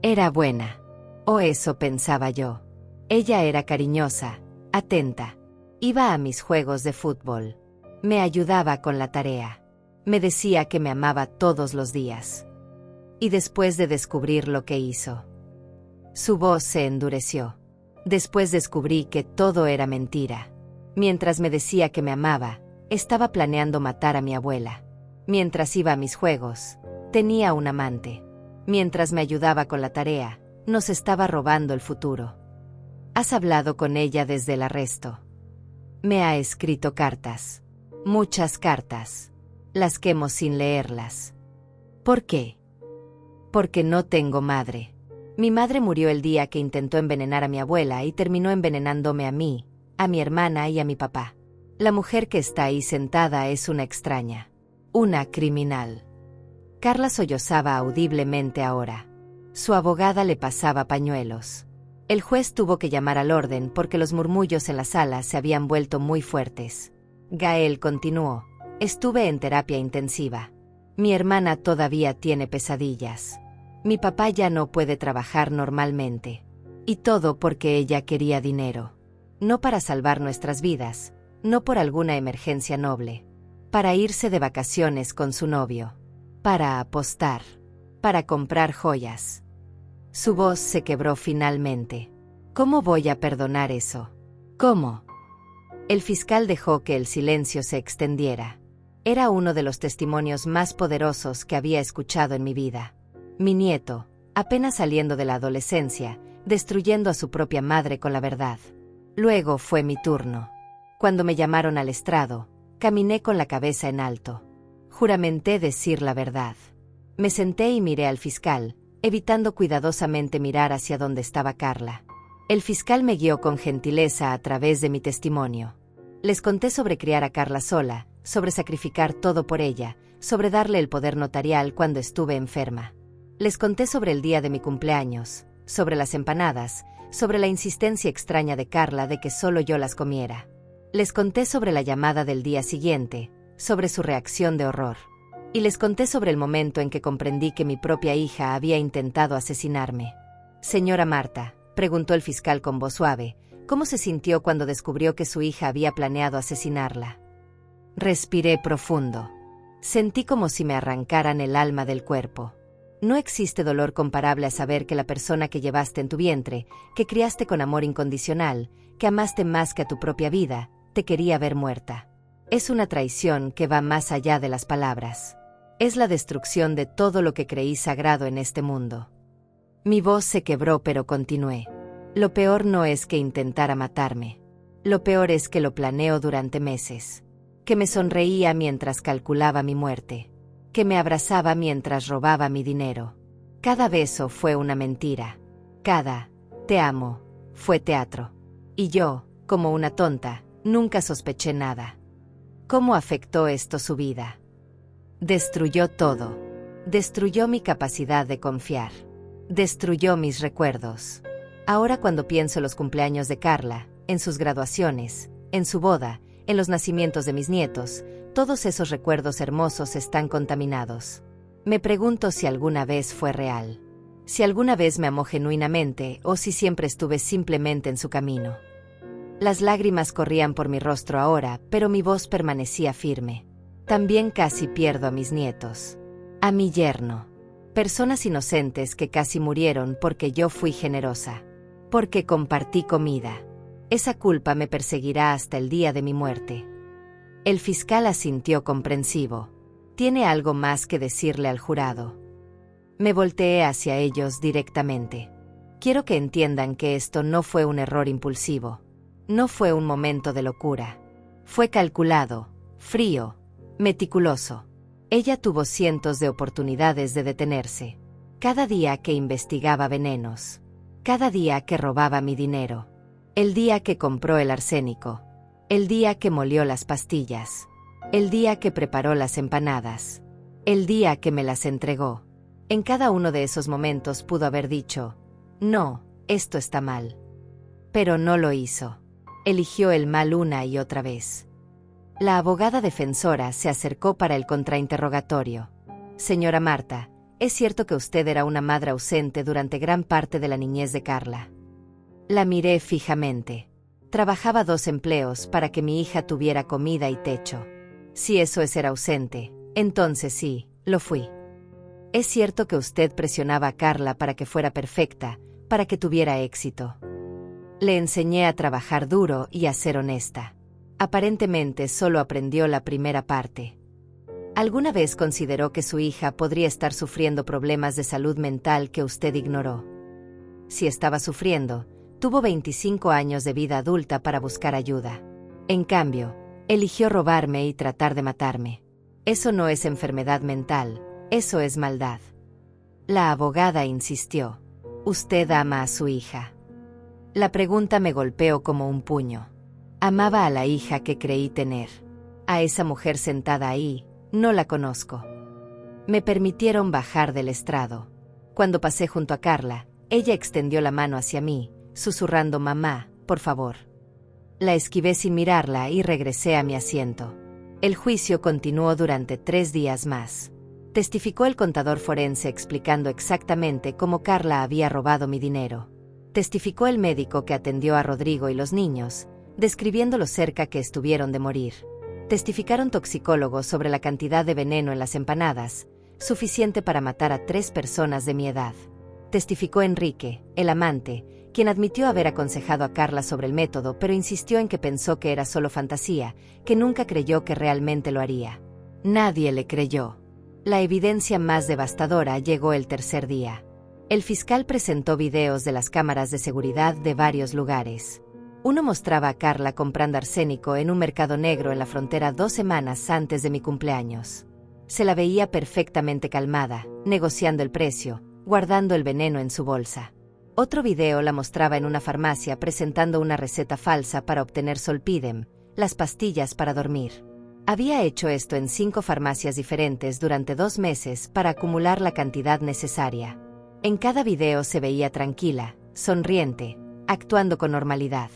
Era buena. O eso pensaba yo. Ella era cariñosa, atenta. Iba a mis juegos de fútbol. Me ayudaba con la tarea. Me decía que me amaba todos los días. Y después de descubrir lo que hizo, su voz se endureció. Después descubrí que todo era mentira. Mientras me decía que me amaba, estaba planeando matar a mi abuela. Mientras iba a mis juegos, tenía un amante. Mientras me ayudaba con la tarea, nos estaba robando el futuro. ¿Has hablado con ella desde el arresto? Me ha escrito cartas. Muchas cartas. Las quemo sin leerlas. ¿Por qué? Porque no tengo madre. Mi madre murió el día que intentó envenenar a mi abuela y terminó envenenándome a mí, a mi hermana y a mi papá. La mujer que está ahí sentada es una extraña. Una criminal. Carla sollozaba audiblemente ahora. Su abogada le pasaba pañuelos. El juez tuvo que llamar al orden porque los murmullos en la sala se habían vuelto muy fuertes. Gael continuó. Estuve en terapia intensiva. Mi hermana todavía tiene pesadillas. Mi papá ya no puede trabajar normalmente. Y todo porque ella quería dinero. No para salvar nuestras vidas, no por alguna emergencia noble. Para irse de vacaciones con su novio. Para apostar. Para comprar joyas. Su voz se quebró finalmente. ¿Cómo voy a perdonar eso? ¿Cómo? El fiscal dejó que el silencio se extendiera. Era uno de los testimonios más poderosos que había escuchado en mi vida. Mi nieto, apenas saliendo de la adolescencia, destruyendo a su propia madre con la verdad. Luego fue mi turno. Cuando me llamaron al estrado, caminé con la cabeza en alto. Juramenté decir la verdad. Me senté y miré al fiscal, evitando cuidadosamente mirar hacia donde estaba Carla. El fiscal me guió con gentileza a través de mi testimonio. Les conté sobre criar a Carla sola, sobre sacrificar todo por ella, sobre darle el poder notarial cuando estuve enferma. Les conté sobre el día de mi cumpleaños, sobre las empanadas, sobre la insistencia extraña de Carla de que solo yo las comiera. Les conté sobre la llamada del día siguiente, sobre su reacción de horror. Y les conté sobre el momento en que comprendí que mi propia hija había intentado asesinarme. Señora Marta, preguntó el fiscal con voz suave, ¿cómo se sintió cuando descubrió que su hija había planeado asesinarla? Respiré profundo. Sentí como si me arrancaran el alma del cuerpo. No existe dolor comparable a saber que la persona que llevaste en tu vientre, que criaste con amor incondicional, que amaste más que a tu propia vida, te quería ver muerta. Es una traición que va más allá de las palabras. Es la destrucción de todo lo que creí sagrado en este mundo. Mi voz se quebró, pero continué. Lo peor no es que intentara matarme. Lo peor es que lo planeó durante meses. Que me sonreía mientras calculaba mi muerte. Que me abrazaba mientras robaba mi dinero. Cada beso fue una mentira. Cada "te amo" fue teatro. Y yo, como una tonta, nunca sospeché nada. ¿Cómo afectó esto su vida? Destruyó todo. Destruyó mi capacidad de confiar. Destruyó mis recuerdos. Ahora cuando pienso en los cumpleaños de Carla, en sus graduaciones, en su boda, en los nacimientos de mis nietos, todos esos recuerdos hermosos están contaminados. Me pregunto si alguna vez fue real. Si alguna vez me amó genuinamente o si siempre estuve simplemente en su camino. Las lágrimas corrían por mi rostro ahora, pero mi voz permanecía firme. También casi pierdo a mis nietos. A mi yerno. Personas inocentes que casi murieron porque yo fui generosa. Porque compartí comida. Esa culpa me perseguirá hasta el día de mi muerte. El fiscal asintió comprensivo. ¿Tiene algo más que decirle al jurado? Me volteé hacia ellos directamente. Quiero que entiendan que esto no fue un error impulsivo. No fue un momento de locura. Fue calculado, frío, meticuloso. Ella tuvo cientos de oportunidades de detenerse. Cada día que investigaba venenos. Cada día que robaba mi dinero. El día que compró el arsénico. El día que molió las pastillas. El día que preparó las empanadas. El día que me las entregó. En cada uno de esos momentos pudo haber dicho, no, esto está mal. Pero no lo hizo. Eligió el mal una y otra vez. La abogada defensora se acercó para el contrainterrogatorio. Señora Marta, ¿es cierto que usted era una madre ausente durante gran parte de la niñez de Carla? La miré fijamente. Trabajaba 2 empleos para que mi hija tuviera comida y techo. Si eso es ser ausente, entonces sí, lo fui. ¿Es cierto que usted presionaba a Carla para que fuera perfecta, para que tuviera éxito? Le enseñé a trabajar duro y a ser honesta. Aparentemente solo aprendió la primera parte. ¿Alguna vez consideró que su hija podría estar sufriendo problemas de salud mental que usted ignoró? Si estaba sufriendo, tuvo 25 años de vida adulta para buscar ayuda. En cambio, eligió robarme y tratar de matarme. Eso no es enfermedad mental, eso es maldad. La abogada insistió. ¿Usted ama a su hija? La pregunta me golpeó como un puño. Amaba a la hija que creí tener. A esa mujer sentada ahí, no la conozco. Me permitieron bajar del estrado. Cuando pasé junto a Carla, ella extendió la mano hacia mí, susurrando mamá, por favor. La esquivé sin mirarla y regresé a mi asiento. El juicio continuó durante 3 días más. Testificó el contador forense explicando exactamente cómo Carla había robado mi dinero. Testificó el médico que atendió a Rodrigo y los niños, describiendo lo cerca que estuvieron de morir. Testificaron toxicólogos sobre la cantidad de veneno en las empanadas, suficiente para matar a 3 personas de mi edad. Testificó Enrique, el amante, quien admitió haber aconsejado a Carla sobre el método, pero insistió en que pensó que era solo fantasía, que nunca creyó que realmente lo haría. Nadie le creyó. La evidencia más devastadora llegó el tercer día. El fiscal presentó videos de las cámaras de seguridad de varios lugares. Uno mostraba a Carla comprando arsénico en un mercado negro en la frontera 2 semanas antes de mi cumpleaños. Se la veía perfectamente calmada, negociando el precio, guardando el veneno en su bolsa. Otro video la mostraba en una farmacia presentando una receta falsa para obtener Solpidem, las pastillas para dormir. Había hecho esto en 5 farmacias diferentes durante 2 meses para acumular la cantidad necesaria. En cada video se veía tranquila, sonriente, actuando con normalidad.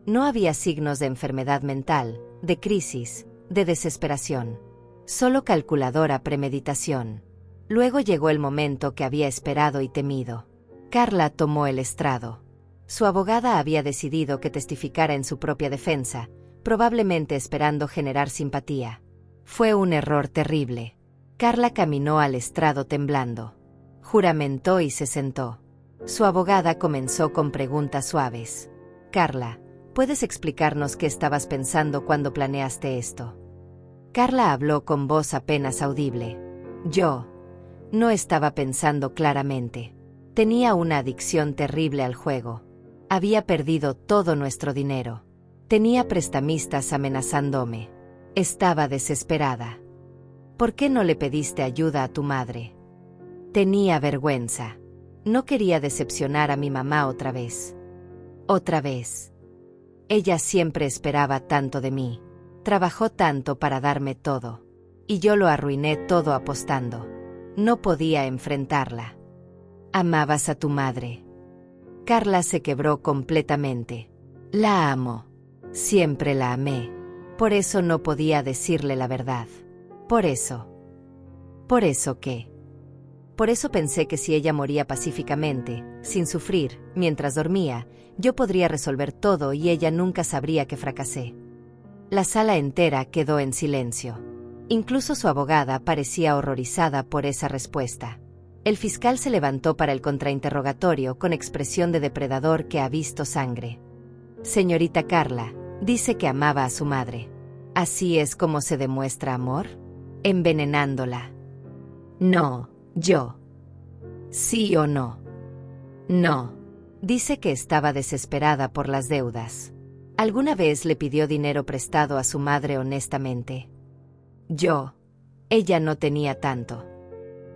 No había signos de enfermedad mental, de crisis, de desesperación. Solo calculadora premeditación. Luego llegó el momento que había esperado y temido. Carla tomó el estrado. Su abogada había decidido que testificara en su propia defensa, probablemente esperando generar simpatía. Fue un error terrible. Carla caminó al estrado temblando. Juramentó y se sentó. Su abogada comenzó con preguntas suaves. Carla, ¿puedes explicarnos qué estabas pensando cuando planeaste esto? Carla habló con voz apenas audible. Yo no estaba pensando claramente. Tenía una adicción terrible al juego. Había perdido todo nuestro dinero. Tenía prestamistas amenazándome. Estaba desesperada. ¿Por qué no le pediste ayuda a tu madre? Tenía vergüenza. No quería decepcionar a mi mamá otra vez. Otra vez. Ella siempre esperaba tanto de mí. Trabajó tanto para darme todo. Y yo lo arruiné todo apostando. No podía enfrentarla. Amabas a tu madre. Carla se quebró completamente. La amo. Siempre la amé. Por eso no podía decirle la verdad. Por eso. ¿Por eso qué? Por eso pensé que si ella moría pacíficamente, sin sufrir, mientras dormía, yo podría resolver todo y ella nunca sabría que fracasé. La sala entera quedó en silencio. Incluso su abogada parecía horrorizada por esa respuesta. El fiscal se levantó para el contrainterrogatorio con expresión de depredador que ha visto sangre. Señorita Carla, dice que amaba a su madre. ¿Así es como se demuestra amor? Envenenándola. No, yo. ¿Sí o no? No. Dice que estaba desesperada por las deudas. ¿Alguna vez le pidió dinero prestado a su madre honestamente? Yo. Ella no tenía tanto.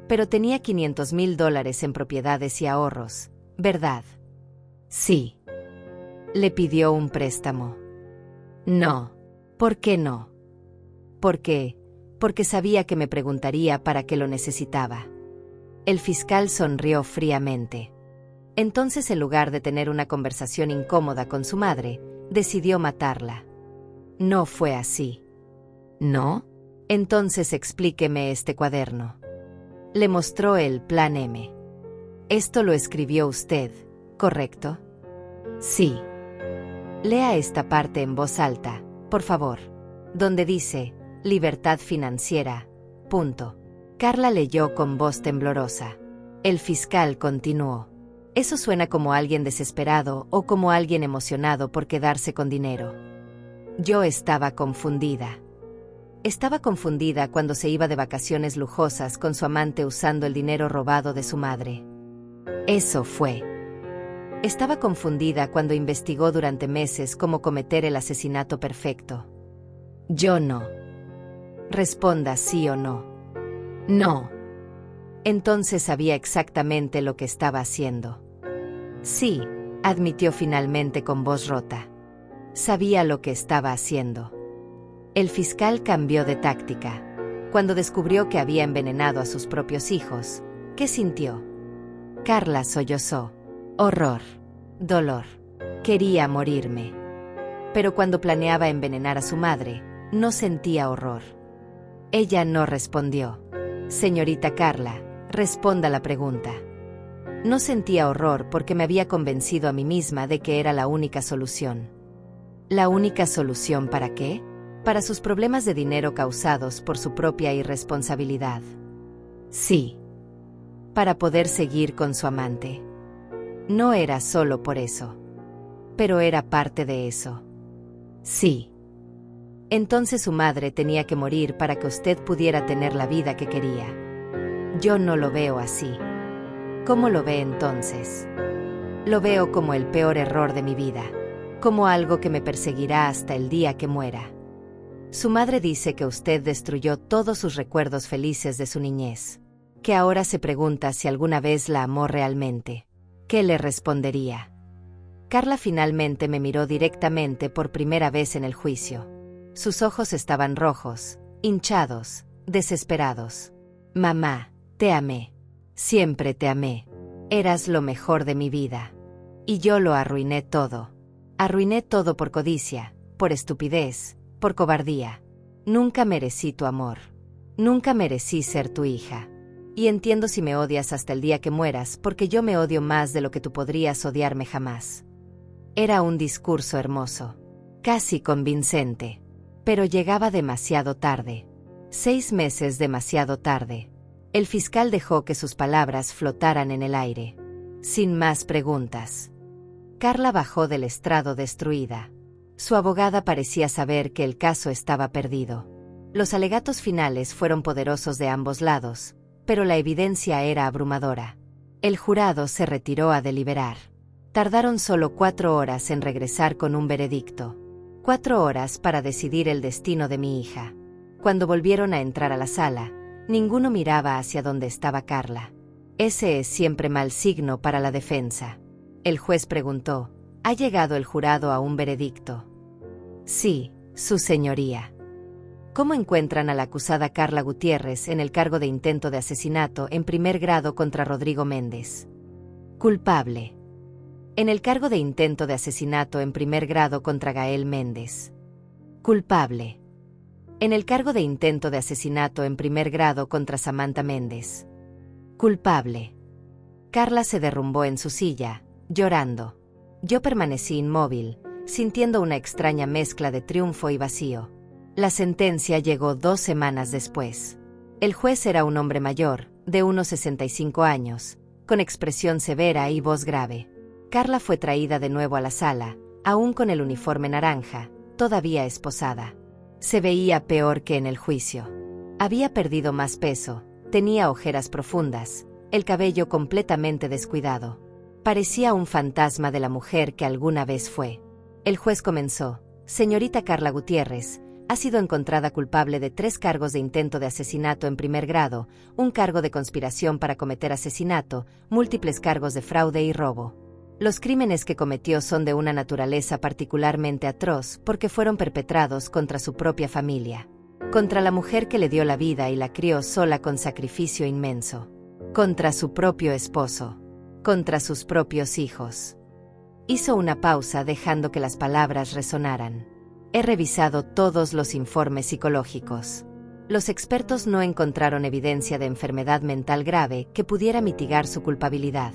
Pero tenía $500,000 en propiedades y ahorros, ¿verdad? Sí. ¿Le pidió un préstamo? No. ¿Por qué no? ¿Por qué? Porque sabía que me preguntaría para qué lo necesitaba. El fiscal sonrió fríamente. Entonces, en lugar de tener una conversación incómoda con su madre, decidió matarla. No fue así. ¿No? Entonces explíqueme este cuaderno. Le mostró el Plan M. Esto lo escribió usted, ¿correcto? Sí. Lea esta parte en voz alta, por favor, donde dice, libertad financiera, punto. Carla leyó con voz temblorosa. El fiscal continuó. Eso suena como alguien desesperado o como alguien emocionado por quedarse con dinero. Yo estaba confundida. Estaba confundida cuando se iba de vacaciones lujosas con su amante usando el dinero robado de su madre. Eso fue. Estaba confundida cuando investigó durante meses cómo cometer el asesinato perfecto. Yo no. Responda sí o no. No. Entonces sabía exactamente lo que estaba haciendo. Sí, admitió finalmente con voz rota. Sabía lo que estaba haciendo. El fiscal cambió de táctica. Cuando descubrió que había envenenado a sus propios hijos, ¿qué sintió? Carla sollozó. Horror. Dolor. Quería morirme. Pero cuando planeaba envenenar a su madre, no sentía horror. Ella no respondió. Señorita Carla, responda la pregunta. No sentía horror porque me había convencido a mí misma de que era la única solución. ¿La única solución para qué? Para sus problemas de dinero causados por su propia irresponsabilidad. Sí. Para poder seguir con su amante. No era solo por eso. Pero era parte de eso. Sí. Entonces su madre tenía que morir para que usted pudiera tener la vida que quería. Yo no lo veo así. ¿Cómo lo ve entonces? Lo veo como el peor error de mi vida. Como algo que me perseguirá hasta el día que muera. Su madre dice que usted destruyó todos sus recuerdos felices de su niñez. Que ahora se pregunta si alguna vez la amó realmente. ¿Qué le respondería? Carla finalmente me miró directamente por primera vez en el juicio. Sus ojos estaban rojos, hinchados, desesperados. Mamá, te amé. Siempre te amé. Eras lo mejor de mi vida. Y yo lo arruiné todo. Arruiné todo por codicia, por estupidez, por cobardía. Nunca merecí tu amor. Nunca merecí ser tu hija. Y entiendo si me odias hasta el día que mueras, porque yo me odio más de lo que tú podrías odiarme jamás. Era un discurso hermoso, casi convincente, pero llegaba demasiado tarde. 6 meses demasiado tarde. El fiscal dejó que sus palabras flotaran en el aire. Sin más preguntas. Carla bajó del estrado destruida. Su abogada parecía saber que el caso estaba perdido. Los alegatos finales fueron poderosos de ambos lados, pero la evidencia era abrumadora. El jurado se retiró a deliberar. Tardaron solo 4 horas en regresar con un veredicto. 4 horas para decidir el destino de mi hija. Cuando volvieron a entrar a la sala, ninguno miraba hacia donde estaba Carla. Ese es siempre mal signo para la defensa. El juez preguntó, ¿ha llegado el jurado a un veredicto? Sí, su señoría. ¿Cómo encuentran a la acusada Carla Gutiérrez en el cargo de intento de asesinato en primer grado contra Rodrigo Méndez? Culpable. En el cargo de intento de asesinato en primer grado contra Gael Méndez. Culpable. En el cargo de intento de asesinato en primer grado contra Samantha Méndez. Culpable. Carla se derrumbó en su silla, llorando. Yo permanecí inmóvil, sintiendo una extraña mezcla de triunfo y vacío. La sentencia llegó 2 semanas después. El juez era un hombre mayor, de unos 65 años, con expresión severa y voz grave. Carla fue traída de nuevo a la sala, aún con el uniforme naranja, todavía esposada. Se veía peor que en el juicio. Había perdido más peso, tenía ojeras profundas, el cabello completamente descuidado. Parecía un fantasma de la mujer que alguna vez fue. El juez comenzó: Señorita Carla Gutiérrez, ha sido encontrada culpable de 3 cargos de intento de asesinato en primer grado, un cargo de conspiración para cometer asesinato, múltiples cargos de fraude y robo. Los crímenes que cometió son de una naturaleza particularmente atroz porque fueron perpetrados contra su propia familia, contra la mujer que le dio la vida y la crió sola con sacrificio inmenso, contra su propio esposo, contra sus propios hijos. Hizo una pausa dejando que las palabras resonaran. He revisado todos los informes psicológicos. Los expertos no encontraron evidencia de enfermedad mental grave que pudiera mitigar su culpabilidad.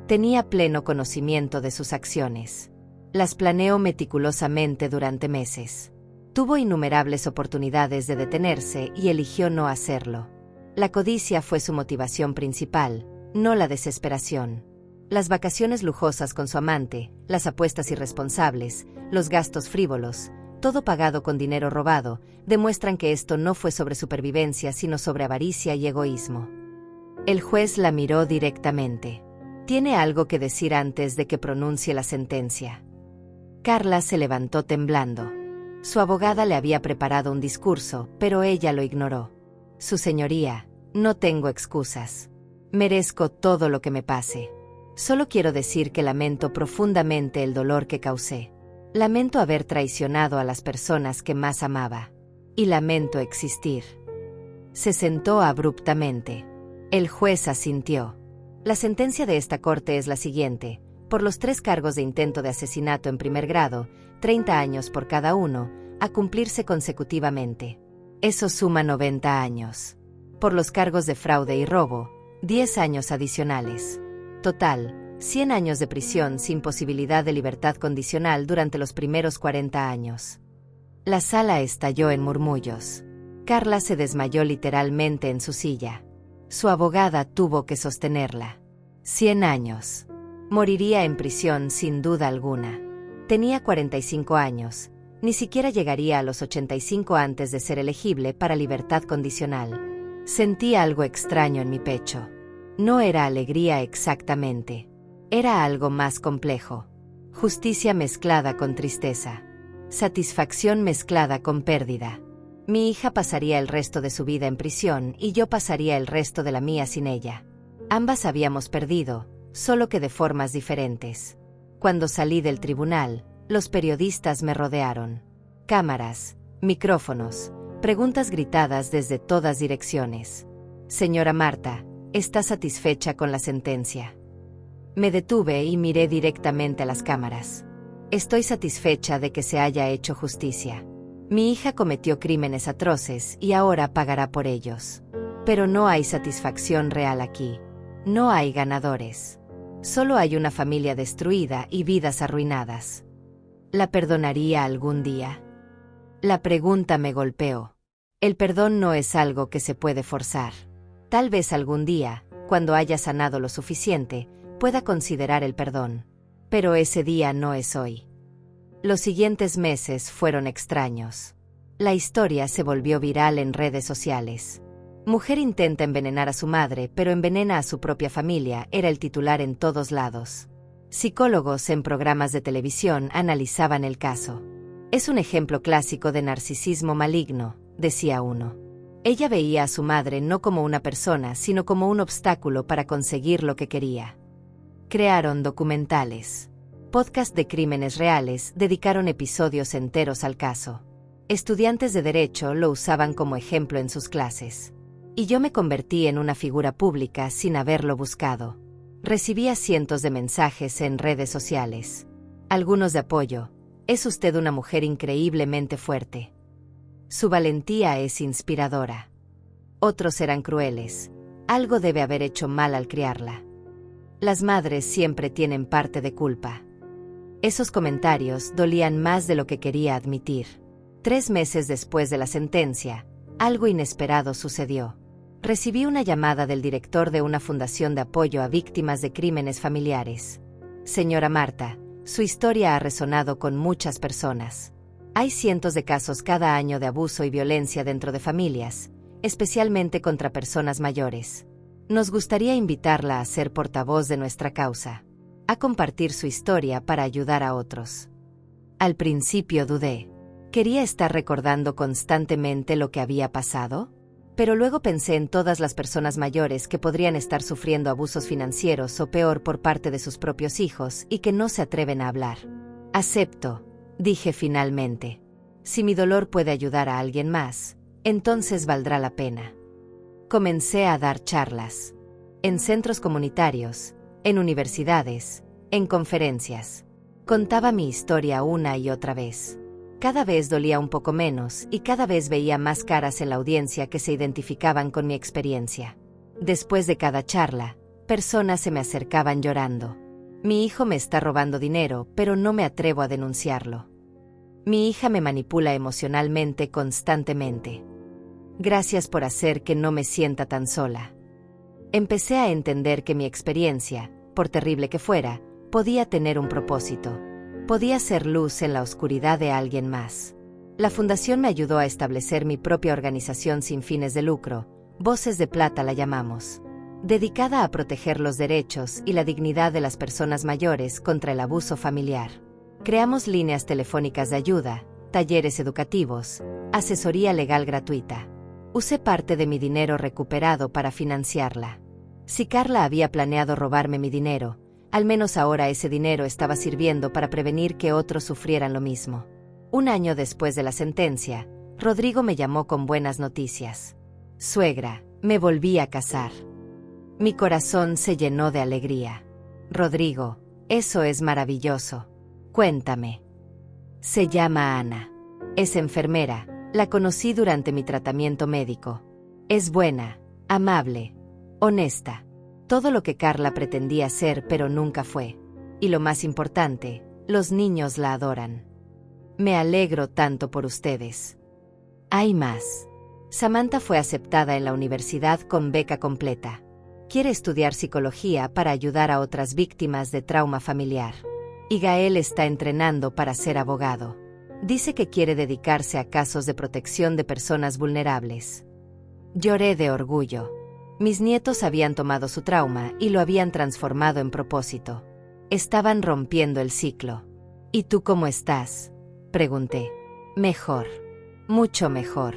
Tenía pleno conocimiento de sus acciones. Las planeó meticulosamente durante meses. Tuvo innumerables oportunidades de detenerse y eligió no hacerlo. La codicia fue su motivación principal, no la desesperación. Las vacaciones lujosas con su amante, las apuestas irresponsables, los gastos frívolos, todo pagado con dinero robado, demuestran que esto no fue sobre supervivencia sino sobre avaricia y egoísmo. El juez la miró directamente. ¿Tiene algo que decir antes de que pronuncie la sentencia? Carla se levantó temblando. Su abogada le había preparado un discurso, pero ella lo ignoró. Su señoría, no tengo excusas. Merezco todo lo que me pase. Solo quiero decir que lamento profundamente el dolor que causé. Lamento haber traicionado a las personas que más amaba. Y lamento existir. Se sentó abruptamente. El juez asintió. La sentencia de esta corte es la siguiente: por los 3 cargos de intento de asesinato en primer grado, 30 años por cada uno, a cumplirse consecutivamente. Eso suma 90 años. Por los cargos de fraude y robo, 10 años adicionales. Total, 100 años de prisión sin posibilidad de libertad condicional durante los primeros 40 años. La sala estalló en murmullos. Carla se desmayó literalmente en su silla. Su abogada tuvo que sostenerla. 100 años. Moriría en prisión sin duda alguna. Tenía 45 años. Ni siquiera llegaría a los 85 antes de ser elegible para libertad condicional. Sentí algo extraño en mi pecho. No era alegría exactamente. Era algo más complejo. Justicia mezclada con tristeza. Satisfacción mezclada con pérdida. Mi hija pasaría el resto de su vida en prisión y yo pasaría el resto de la mía sin ella. Ambas habíamos perdido, solo que de formas diferentes. Cuando salí del tribunal, los periodistas me rodearon. Cámaras, micrófonos, preguntas gritadas desde todas direcciones. Señora Marta, ¿está satisfecha con la sentencia? Me detuve y miré directamente a las cámaras. Estoy satisfecha de que se haya hecho justicia. Mi hija cometió crímenes atroces y ahora pagará por ellos. Pero no hay satisfacción real aquí. No hay ganadores. Solo hay una familia destruida y vidas arruinadas. ¿La perdonaría algún día? La pregunta me golpeó. El perdón no es algo que se puede forzar. Tal vez algún día, cuando haya sanado lo suficiente, pueda considerar el perdón. Pero ese día no es hoy. Los siguientes meses fueron extraños. La historia se volvió viral en redes sociales. Mujer intenta envenenar a su madre, pero envenena a su propia familia, era el titular en todos lados. Psicólogos en programas de televisión analizaban el caso. Es un ejemplo clásico de narcisismo maligno, decía uno. Ella veía a su madre no como una persona, sino como un obstáculo para conseguir lo que quería. Crearon documentales. Podcasts de crímenes reales dedicaron episodios enteros al caso. Estudiantes de derecho lo usaban como ejemplo en sus clases. Y yo me convertí en una figura pública sin haberlo buscado. Recibía cientos de mensajes en redes sociales. Algunos de apoyo. Es usted una mujer increíblemente fuerte. Su valentía es inspiradora. Otros eran crueles. Algo debe haber hecho mal al criarla. Las madres siempre tienen parte de culpa. Esos comentarios dolían más de lo que quería admitir. 3 meses después de la sentencia, algo inesperado sucedió. Recibí una llamada del director de una fundación de apoyo a víctimas de crímenes familiares. Señora Marta, su historia ha resonado con muchas personas. Hay cientos de casos cada año de abuso y violencia dentro de familias, especialmente contra personas mayores. Nos gustaría invitarla a ser portavoz de nuestra causa, a compartir su historia para ayudar a otros. Al principio dudé. ¿Quería estar recordando constantemente lo que había pasado? Pero luego pensé en todas las personas mayores que podrían estar sufriendo abusos financieros o peor por parte de sus propios hijos y que no se atreven a hablar. Acepto, dije finalmente. Si mi dolor puede ayudar a alguien más, entonces valdrá la pena. Comencé a dar charlas. En centros comunitarios, en universidades, en conferencias. Contaba mi historia una y otra vez. Cada vez dolía un poco menos y cada vez veía más caras en la audiencia que se identificaban con mi experiencia. Después de cada charla, personas se me acercaban llorando. Mi hijo me está robando dinero, pero no me atrevo a denunciarlo. Mi hija me manipula emocionalmente constantemente. Gracias por hacer que no me sienta tan sola. Empecé a entender que mi experiencia, por terrible que fuera, podía tener un propósito. Podía ser luz en la oscuridad de alguien más. La fundación me ayudó a establecer mi propia organización sin fines de lucro, Voces de Plata la llamamos, dedicada a proteger los derechos y la dignidad de las personas mayores contra el abuso familiar. Creamos líneas telefónicas de ayuda, talleres educativos, asesoría legal gratuita. Usé parte de mi dinero recuperado para financiarla. Si Carla había planeado robarme mi dinero, al menos ahora ese dinero estaba sirviendo para prevenir que otros sufrieran lo mismo. 1 año después de la sentencia, Rodrigo me llamó con buenas noticias. Suegra, me volví a casar. Mi corazón se llenó de alegría. Rodrigo, eso es maravilloso. Cuéntame. Se llama Ana. Es enfermera, la conocí durante mi tratamiento médico. Es buena, amable, honesta. Todo lo que Carla pretendía ser pero nunca fue. Y lo más importante, los niños la adoran. Me alegro tanto por ustedes. Hay más. Samantha fue aceptada en la universidad con beca completa. Quiere estudiar psicología para ayudar a otras víctimas de trauma familiar. Y Gael está entrenando para ser abogado. Dice que quiere dedicarse a casos de protección de personas vulnerables. Lloré de orgullo. Mis nietos habían tomado su trauma y lo habían transformado en propósito. Estaban rompiendo el ciclo. ¿Y tú cómo estás?, pregunté. Mejor. Mucho mejor.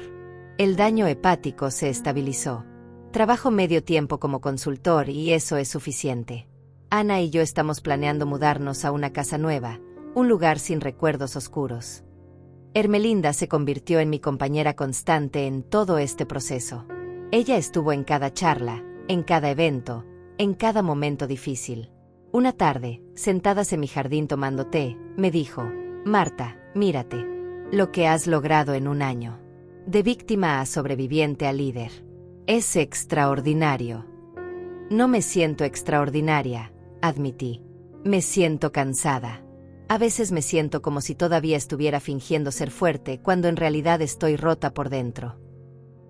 El daño hepático se estabilizó. Trabajo medio tiempo como consultor y eso es suficiente. Ana y yo estamos planeando mudarnos a una casa nueva, un lugar sin recuerdos oscuros. Ermelinda se convirtió en mi compañera constante en todo este proceso. Ella estuvo en cada charla, en cada evento, en cada momento difícil. Una tarde, sentadas en mi jardín tomando té, me dijo: Marta, mírate. Lo que has logrado en un año. De víctima a sobreviviente a líder. Es extraordinario. No me siento extraordinaria, admití. Me siento cansada. A veces me siento como si todavía estuviera fingiendo ser fuerte cuando en realidad estoy rota por dentro.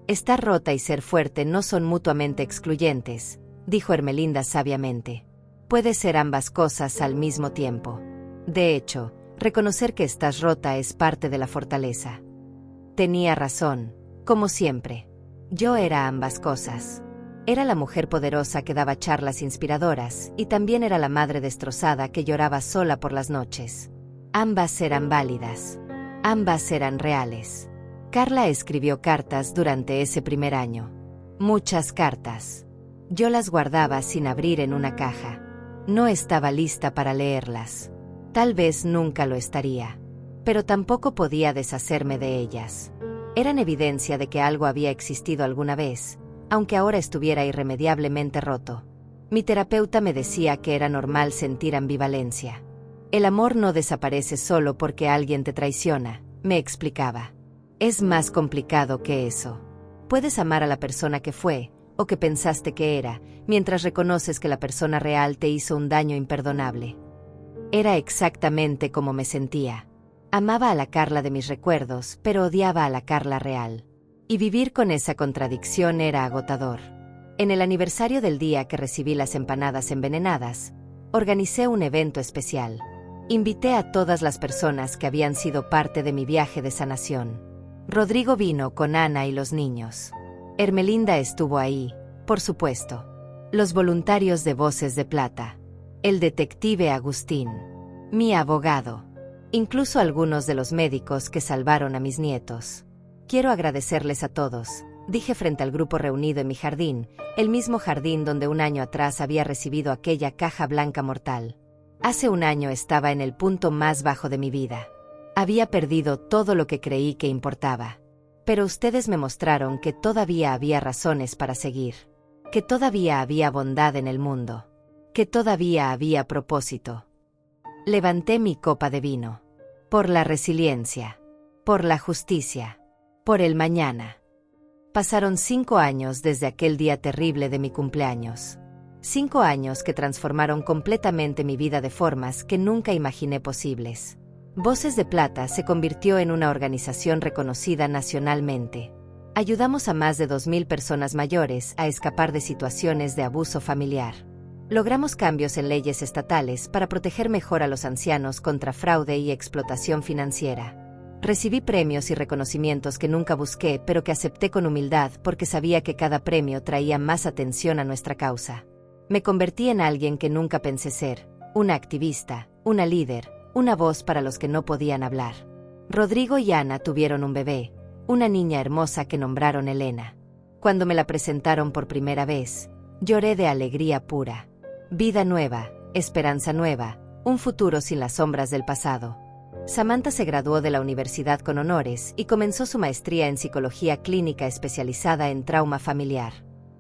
Estar rota y ser fuerte no son mutuamente excluyentes, dijo Ermelinda sabiamente. Puede ser ambas cosas al mismo tiempo. De hecho, reconocer que estás rota es parte de la fortaleza. Tenía razón, como siempre. Yo era ambas cosas. Era la mujer poderosa que daba charlas inspiradoras y también era la madre destrozada que lloraba sola por las noches. Ambas eran válidas. Ambas eran reales. Carla escribió cartas durante ese primer año. Muchas cartas. Yo las guardaba sin abrir en una caja. No estaba lista para leerlas. Tal vez nunca lo estaría. Pero tampoco podía deshacerme de ellas. Eran evidencia de que algo había existido alguna vez, aunque ahora estuviera irremediablemente roto. Mi terapeuta me decía que era normal sentir ambivalencia. El amor no desaparece solo porque alguien te traiciona, me explicaba. Es más complicado que eso. Puedes amar a la persona que fue, o que pensaste que era, mientras reconoces que la persona real te hizo un daño imperdonable. Era exactamente como me sentía. Amaba a la Carla de mis recuerdos, pero odiaba a la Carla real. Y vivir con esa contradicción era agotador. En el aniversario del día que recibí las empanadas envenenadas, organicé un evento especial. Invité a todas las personas que habían sido parte de mi viaje de sanación. Rodrigo vino con Ana y los niños. Ermelinda estuvo ahí, por supuesto. Los voluntarios de Voces de Plata. El detective Agustín. Mi abogado. Incluso algunos de los médicos que salvaron a mis nietos. Quiero agradecerles a todos, dije frente al grupo reunido en mi jardín, el mismo jardín donde un año atrás había recibido aquella caja blanca mortal. Hace un año estaba en el punto más bajo de mi vida. Había perdido todo lo que creí que importaba. Pero ustedes me mostraron que todavía había razones para seguir. Que todavía había bondad en el mundo. Que todavía había propósito. Levanté mi copa de vino. Por la resiliencia. Por la justicia. Por el mañana. Pasaron 5 años desde aquel día terrible de mi cumpleaños. 5 años que transformaron completamente mi vida de formas que nunca imaginé posibles. Voces de Plata se convirtió en una organización reconocida nacionalmente. Ayudamos a más de 2.000 personas mayores a escapar de situaciones de abuso familiar. Logramos cambios en leyes estatales para proteger mejor a los ancianos contra fraude y explotación financiera. Recibí premios y reconocimientos que nunca busqué, pero que acepté con humildad porque sabía que cada premio traía más atención a nuestra causa. Me convertí en alguien que nunca pensé ser, una activista, una líder, una voz para los que no podían hablar. Rodrigo y Ana tuvieron un bebé, una niña hermosa que nombraron Elena. Cuando me la presentaron por primera vez, lloré de alegría pura. Vida nueva, esperanza nueva, un futuro sin las sombras del pasado. Samantha se graduó de la universidad con honores y comenzó su maestría en psicología clínica especializada en trauma familiar.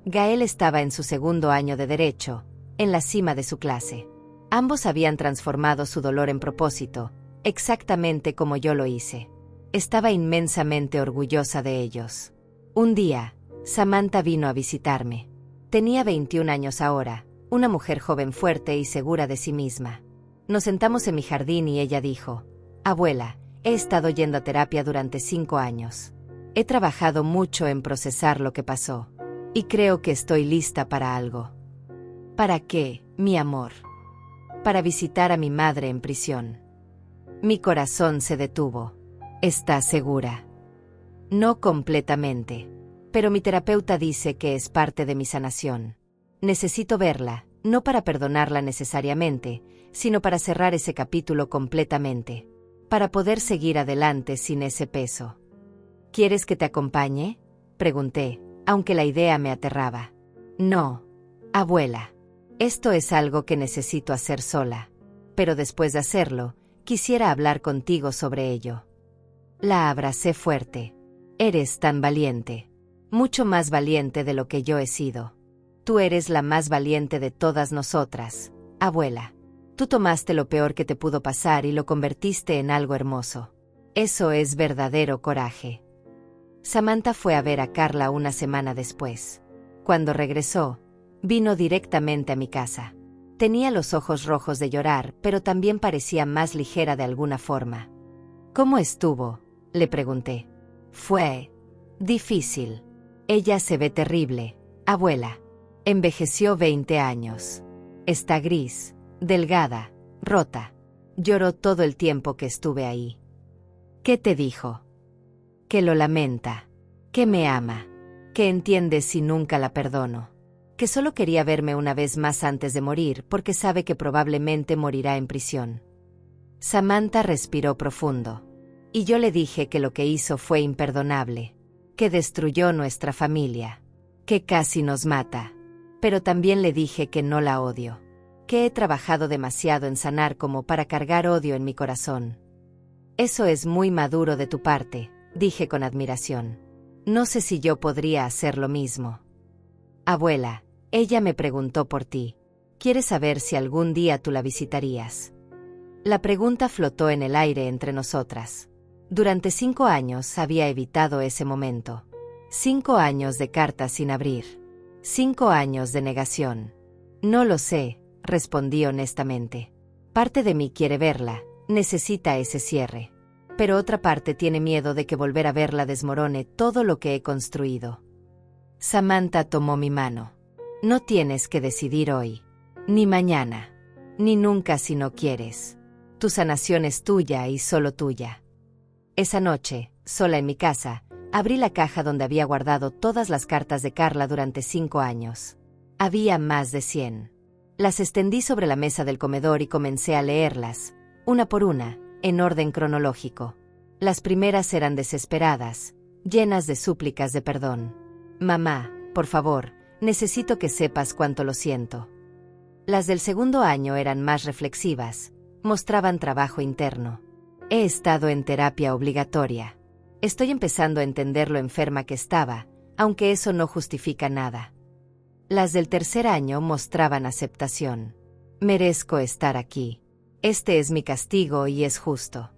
Gael estaba en su 2.º año de derecho, en la cima de su clase. Ambos habían transformado su dolor en propósito, exactamente como yo lo hice. Estaba inmensamente orgullosa de ellos. Un día, Samantha vino a visitarme. Tenía 21 años ahora, una mujer joven fuerte y segura de sí misma. Nos sentamos en mi jardín y ella dijo: Abuela, he estado yendo a terapia durante 5 años. He trabajado mucho en procesar lo que pasó. Y creo que estoy lista para algo. ¿Para qué, mi amor? Para visitar a mi madre en prisión. Mi corazón se detuvo. ¿Estás segura? No completamente. Pero mi terapeuta dice que es parte de mi sanación. Necesito verla, no para perdonarla necesariamente, sino para cerrar ese capítulo completamente. Para poder seguir adelante sin ese peso. ¿Quieres que te acompañe?, pregunté, aunque la idea me aterraba. No, abuela. Esto es algo que necesito hacer sola. Pero después de hacerlo, quisiera hablar contigo sobre ello. La abracé fuerte. Eres tan valiente. Mucho más valiente de lo que yo he sido. Tú eres la más valiente de todas nosotras, abuela. Tú tomaste lo peor que te pudo pasar y lo convertiste en algo hermoso. Eso es verdadero coraje. Samantha fue a ver a Carla una semana después. Cuando regresó, vino directamente a mi casa. Tenía los ojos rojos de llorar, pero también parecía más ligera de alguna forma. ¿Cómo estuvo?, le pregunté. Fue difícil. Ella se ve terrible, abuela. Envejeció 20 años. Está gris, delgada, rota. Lloró todo el tiempo que estuve ahí. ¿Qué te dijo? Que lo lamenta, que me ama, que entiende si nunca la perdono, que solo quería verme una vez más antes de morir porque sabe que probablemente morirá en prisión. Samantha respiró profundo. Y yo le dije que lo que hizo fue imperdonable, que destruyó nuestra familia, que casi nos mata. Pero también le dije que no la odio, que he trabajado demasiado en sanar como para cargar odio en mi corazón. Eso es muy maduro de tu parte, dije con admiración. No sé si yo podría hacer lo mismo. Abuela, ella me preguntó por ti. Quiere saber si algún día tú la visitarías. La pregunta flotó en el aire entre nosotras. Durante 5 años había evitado ese momento. 5 años de cartas sin abrir. 5 años de negación. No lo sé, respondí honestamente. Parte de mí quiere verla, necesita ese cierre. Pero otra parte tiene miedo de que volver a verla desmorone todo lo que he construido. Samantha tomó mi mano. No tienes que decidir hoy, ni mañana, ni nunca si no quieres. Tu sanación es tuya y solo tuya. Esa noche, sola en mi casa, abrí la caja donde había guardado todas las cartas de Carla durante 5 años. Había más de 100. Las extendí sobre la mesa del comedor y comencé a leerlas, una por una, en orden cronológico. Las primeras eran desesperadas, llenas de súplicas de perdón. Mamá, por favor, necesito que sepas cuánto lo siento. Las del segundo año eran más reflexivas, mostraban trabajo interno. He estado en terapia obligatoria. Estoy empezando a entender lo enferma que estaba, aunque eso no justifica nada. Las del tercer año mostraban aceptación. Merezco estar aquí. Este es mi castigo y es justo.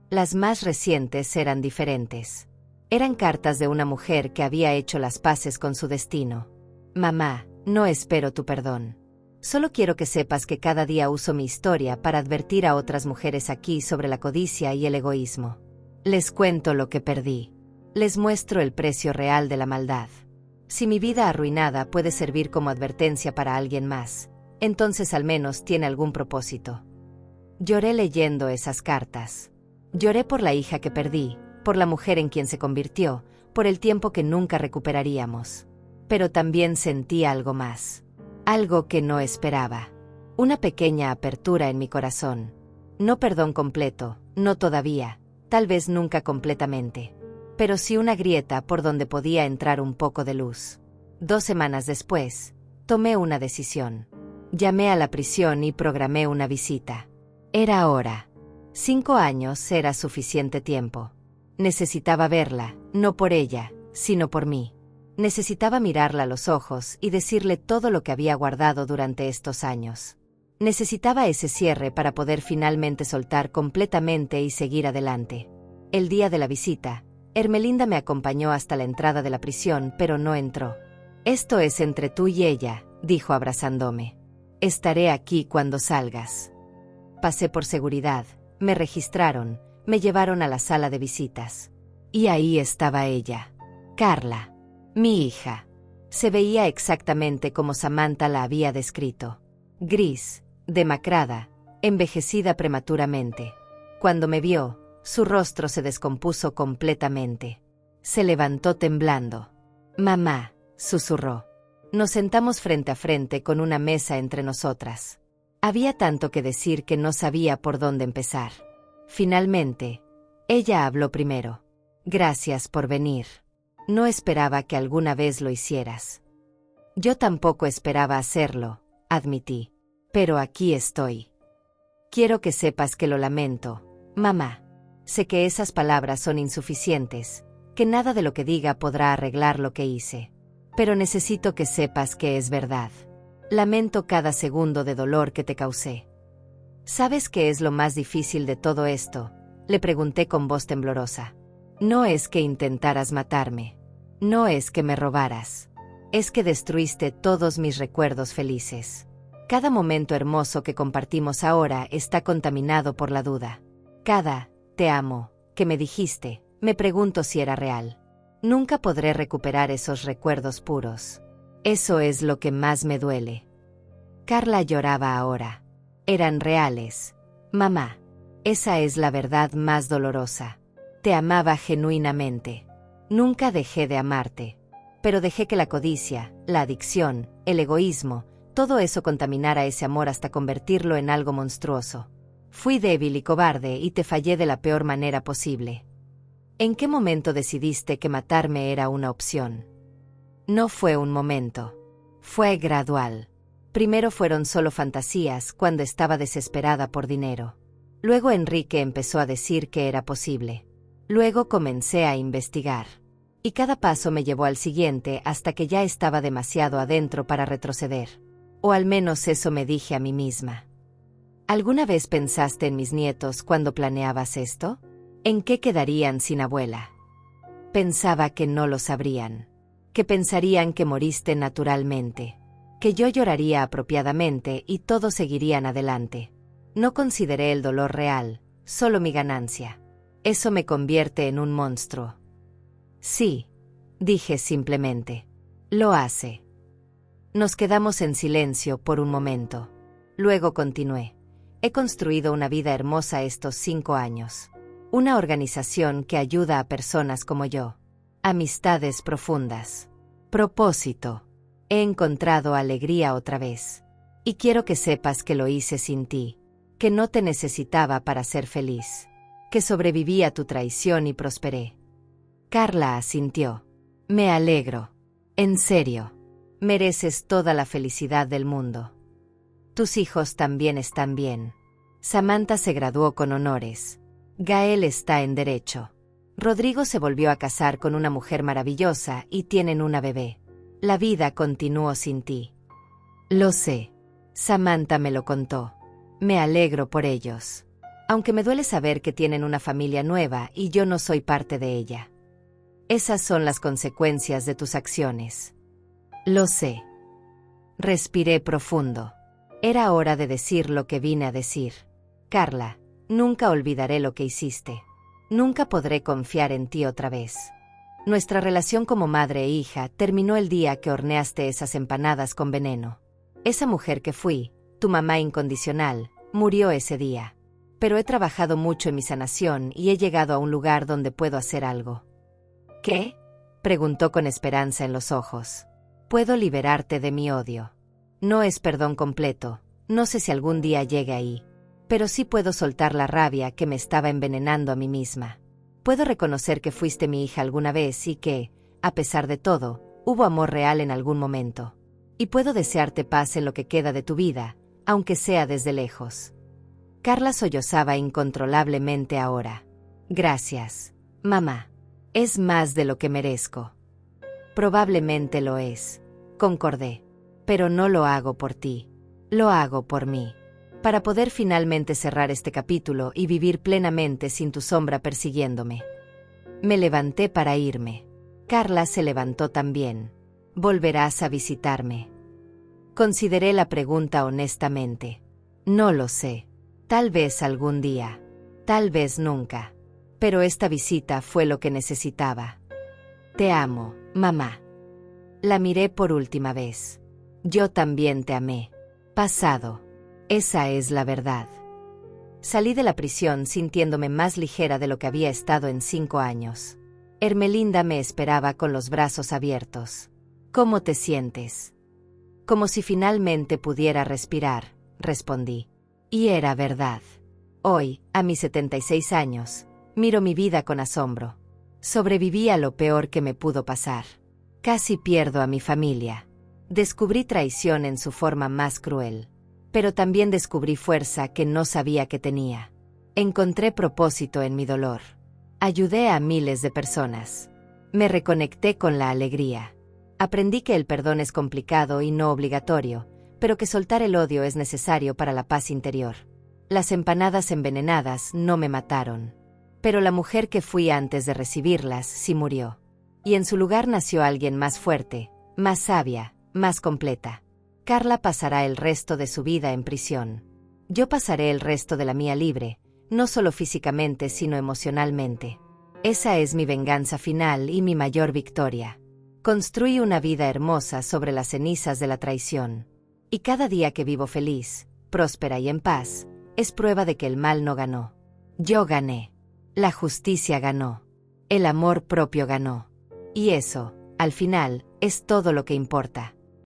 Las más recientes eran diferentes. Eran cartas de una mujer que había hecho las paces con su destino. Mamá, no espero tu perdón. Solo quiero que sepas que cada día uso mi historia para advertir a otras mujeres aquí sobre la codicia y el egoísmo. Les cuento lo que perdí. Les muestro el precio real de la maldad. Si mi vida arruinada puede servir como advertencia para alguien más, entonces al menos tiene algún propósito. Lloré leyendo esas cartas. Lloré por la hija que perdí, por la mujer en quien se convirtió, por el tiempo que nunca recuperaríamos. Pero también sentí algo más. Algo que no esperaba. Una pequeña apertura en mi corazón. No perdón completo, no todavía, tal vez nunca completamente. Pero sí una grieta por donde podía entrar un poco de luz. 2 semanas después, tomé una decisión. Llamé a la prisión y programé una visita. Era hora. 5 años era suficiente tiempo. Necesitaba verla, no por ella, sino por mí. Necesitaba mirarla a los ojos y decirle todo lo que había guardado durante estos años. Necesitaba ese cierre para poder finalmente soltar completamente y seguir adelante. El día de la visita, Hermelinda me acompañó hasta la entrada de la prisión, pero no entró. Esto es entre tú y ella, dijo abrazándome. Estaré aquí cuando salgas. Pasé por seguridad, me registraron, me llevaron a la sala de visitas. Y ahí estaba ella, Carla. Mi hija. Se veía exactamente como Samantha la había descrito. Gris, demacrada, envejecida prematuramente. Cuando me vio, su rostro se descompuso completamente. Se levantó temblando. Mamá, susurró. Nos sentamos frente a frente con una mesa entre nosotras. Había tanto que decir que no sabía por dónde empezar. Finalmente, ella habló primero. Gracias por venir. No esperaba que alguna vez lo hicieras. Yo tampoco esperaba hacerlo, admití. Pero aquí estoy. Quiero que sepas que lo lamento, mamá. Sé que esas palabras son insuficientes, que nada de lo que diga podrá arreglar lo que hice. Pero necesito que sepas que es verdad. Lamento cada segundo de dolor que te causé. ¿Sabes qué es lo más difícil de todo esto?, le pregunté con voz temblorosa. No es que intentaras matarme. No es que me robaras. Es que destruiste todos mis recuerdos felices. Cada momento hermoso que compartimos ahora está contaminado por la duda. Cada «te amo» que me dijiste, me pregunto si era real. Nunca podré recuperar esos recuerdos puros. Eso es lo que más me duele. Carla lloraba ahora. Eran reales. Mamá, esa es la verdad más dolorosa. Te amaba genuinamente. Nunca dejé de amarte. Pero dejé que la codicia, la adicción, el egoísmo, todo eso contaminara ese amor hasta convertirlo en algo monstruoso. Fui débil y cobarde y te fallé de la peor manera posible. ¿En qué momento decidiste que matarme era una opción? No fue un momento. Fue gradual. Primero fueron solo fantasías cuando estaba desesperada por dinero. Luego Enrique empezó a decir que era posible. Luego comencé a investigar. Y cada paso me llevó al siguiente hasta que ya estaba demasiado adentro para retroceder. O al menos eso me dije a mí misma. ¿Alguna vez pensaste en mis nietos cuando planeabas esto? ¿En qué quedarían sin abuela? Pensaba que no lo sabrían. Que pensarían que moriste naturalmente. Que yo lloraría apropiadamente y todos seguirían adelante. No consideré el dolor real, solo mi ganancia. Eso me convierte en un monstruo. Sí, dije simplemente. Lo hace. Nos quedamos en silencio por un momento. Luego continué. He construido una vida hermosa estos 5 años. Una organización que ayuda a personas como yo. Amistades profundas. Propósito. He encontrado alegría otra vez. Y quiero que sepas que lo hice sin ti. Que no te necesitaba para ser feliz. Que sobreviví a tu traición y prosperé. Carla asintió. Me alegro. En serio. Mereces toda la felicidad del mundo. Tus hijos también están bien. Samantha se graduó con honores. Gael está en derecho. Rodrigo se volvió a casar con una mujer maravillosa y tienen una bebé. La vida continuó sin ti. Lo sé. Samantha me lo contó. Me alegro por ellos. Aunque me duele saber que tienen una familia nueva y yo no soy parte de ella. Esas son las consecuencias de tus acciones. Lo sé. Respiré profundo. Era hora de decir lo que vine a decir. Carla, nunca olvidaré lo que hiciste. Nunca podré confiar en ti otra vez. Nuestra relación como madre e hija terminó el día que horneaste esas empanadas con veneno. Esa mujer que fui, tu mamá incondicional, murió ese día. Pero he trabajado mucho en mi sanación y he llegado a un lugar donde puedo hacer algo. ¿Qué? Preguntó con esperanza en los ojos. Puedo liberarte de mi odio. No es perdón completo, no sé si algún día llegue ahí. Pero sí puedo soltar la rabia que me estaba envenenando a mí misma. Puedo reconocer que fuiste mi hija alguna vez y que, a pesar de todo, hubo amor real en algún momento. Y puedo desearte paz en lo que queda de tu vida, aunque sea desde lejos. Carla sollozaba incontrolablemente ahora. Gracias, mamá. Es más de lo que merezco. Probablemente lo es, concordé. Pero no lo hago por ti. Lo hago por mí. Para poder finalmente cerrar este capítulo y vivir plenamente sin tu sombra persiguiéndome. Me levanté para irme. Carla se levantó también. ¿Volverás a visitarme? Consideré la pregunta honestamente. No lo sé. Tal vez algún día. Tal vez nunca. Pero esta visita fue lo que necesitaba. Te amo, mamá. La miré por última vez. Yo también te amé. Pasado. Esa es la verdad. Salí de la prisión sintiéndome más ligera de lo que había estado en 5 años. Hermelinda me esperaba con los brazos abiertos. ¿Cómo te sientes? Como si finalmente pudiera respirar, respondí. Y era verdad. Hoy, a mis 76 años, miro mi vida con asombro. Sobreviví a lo peor que me pudo pasar. Casi pierdo a mi familia. Descubrí traición en su forma más cruel. Pero también descubrí fuerza que no sabía que tenía. Encontré propósito en mi dolor. Ayudé a miles de personas. Me reconecté con la alegría. Aprendí que el perdón es complicado y no obligatorio, pero que soltar el odio es necesario para la paz interior. Las empanadas envenenadas no me mataron, pero la mujer que fui antes de recibirlas sí murió. Y en su lugar nació alguien más fuerte, más sabia, más completa. Carla pasará el resto de su vida en prisión. Yo pasaré el resto de la mía libre, no solo físicamente sino emocionalmente. Esa es mi venganza final y mi mayor victoria. Construí una vida hermosa sobre las cenizas de la traición. Y cada día que vivo feliz, próspera y en paz, es prueba de que el mal no ganó. Yo gané. La justicia ganó. El amor propio ganó. Y eso, al final, es todo lo que importa.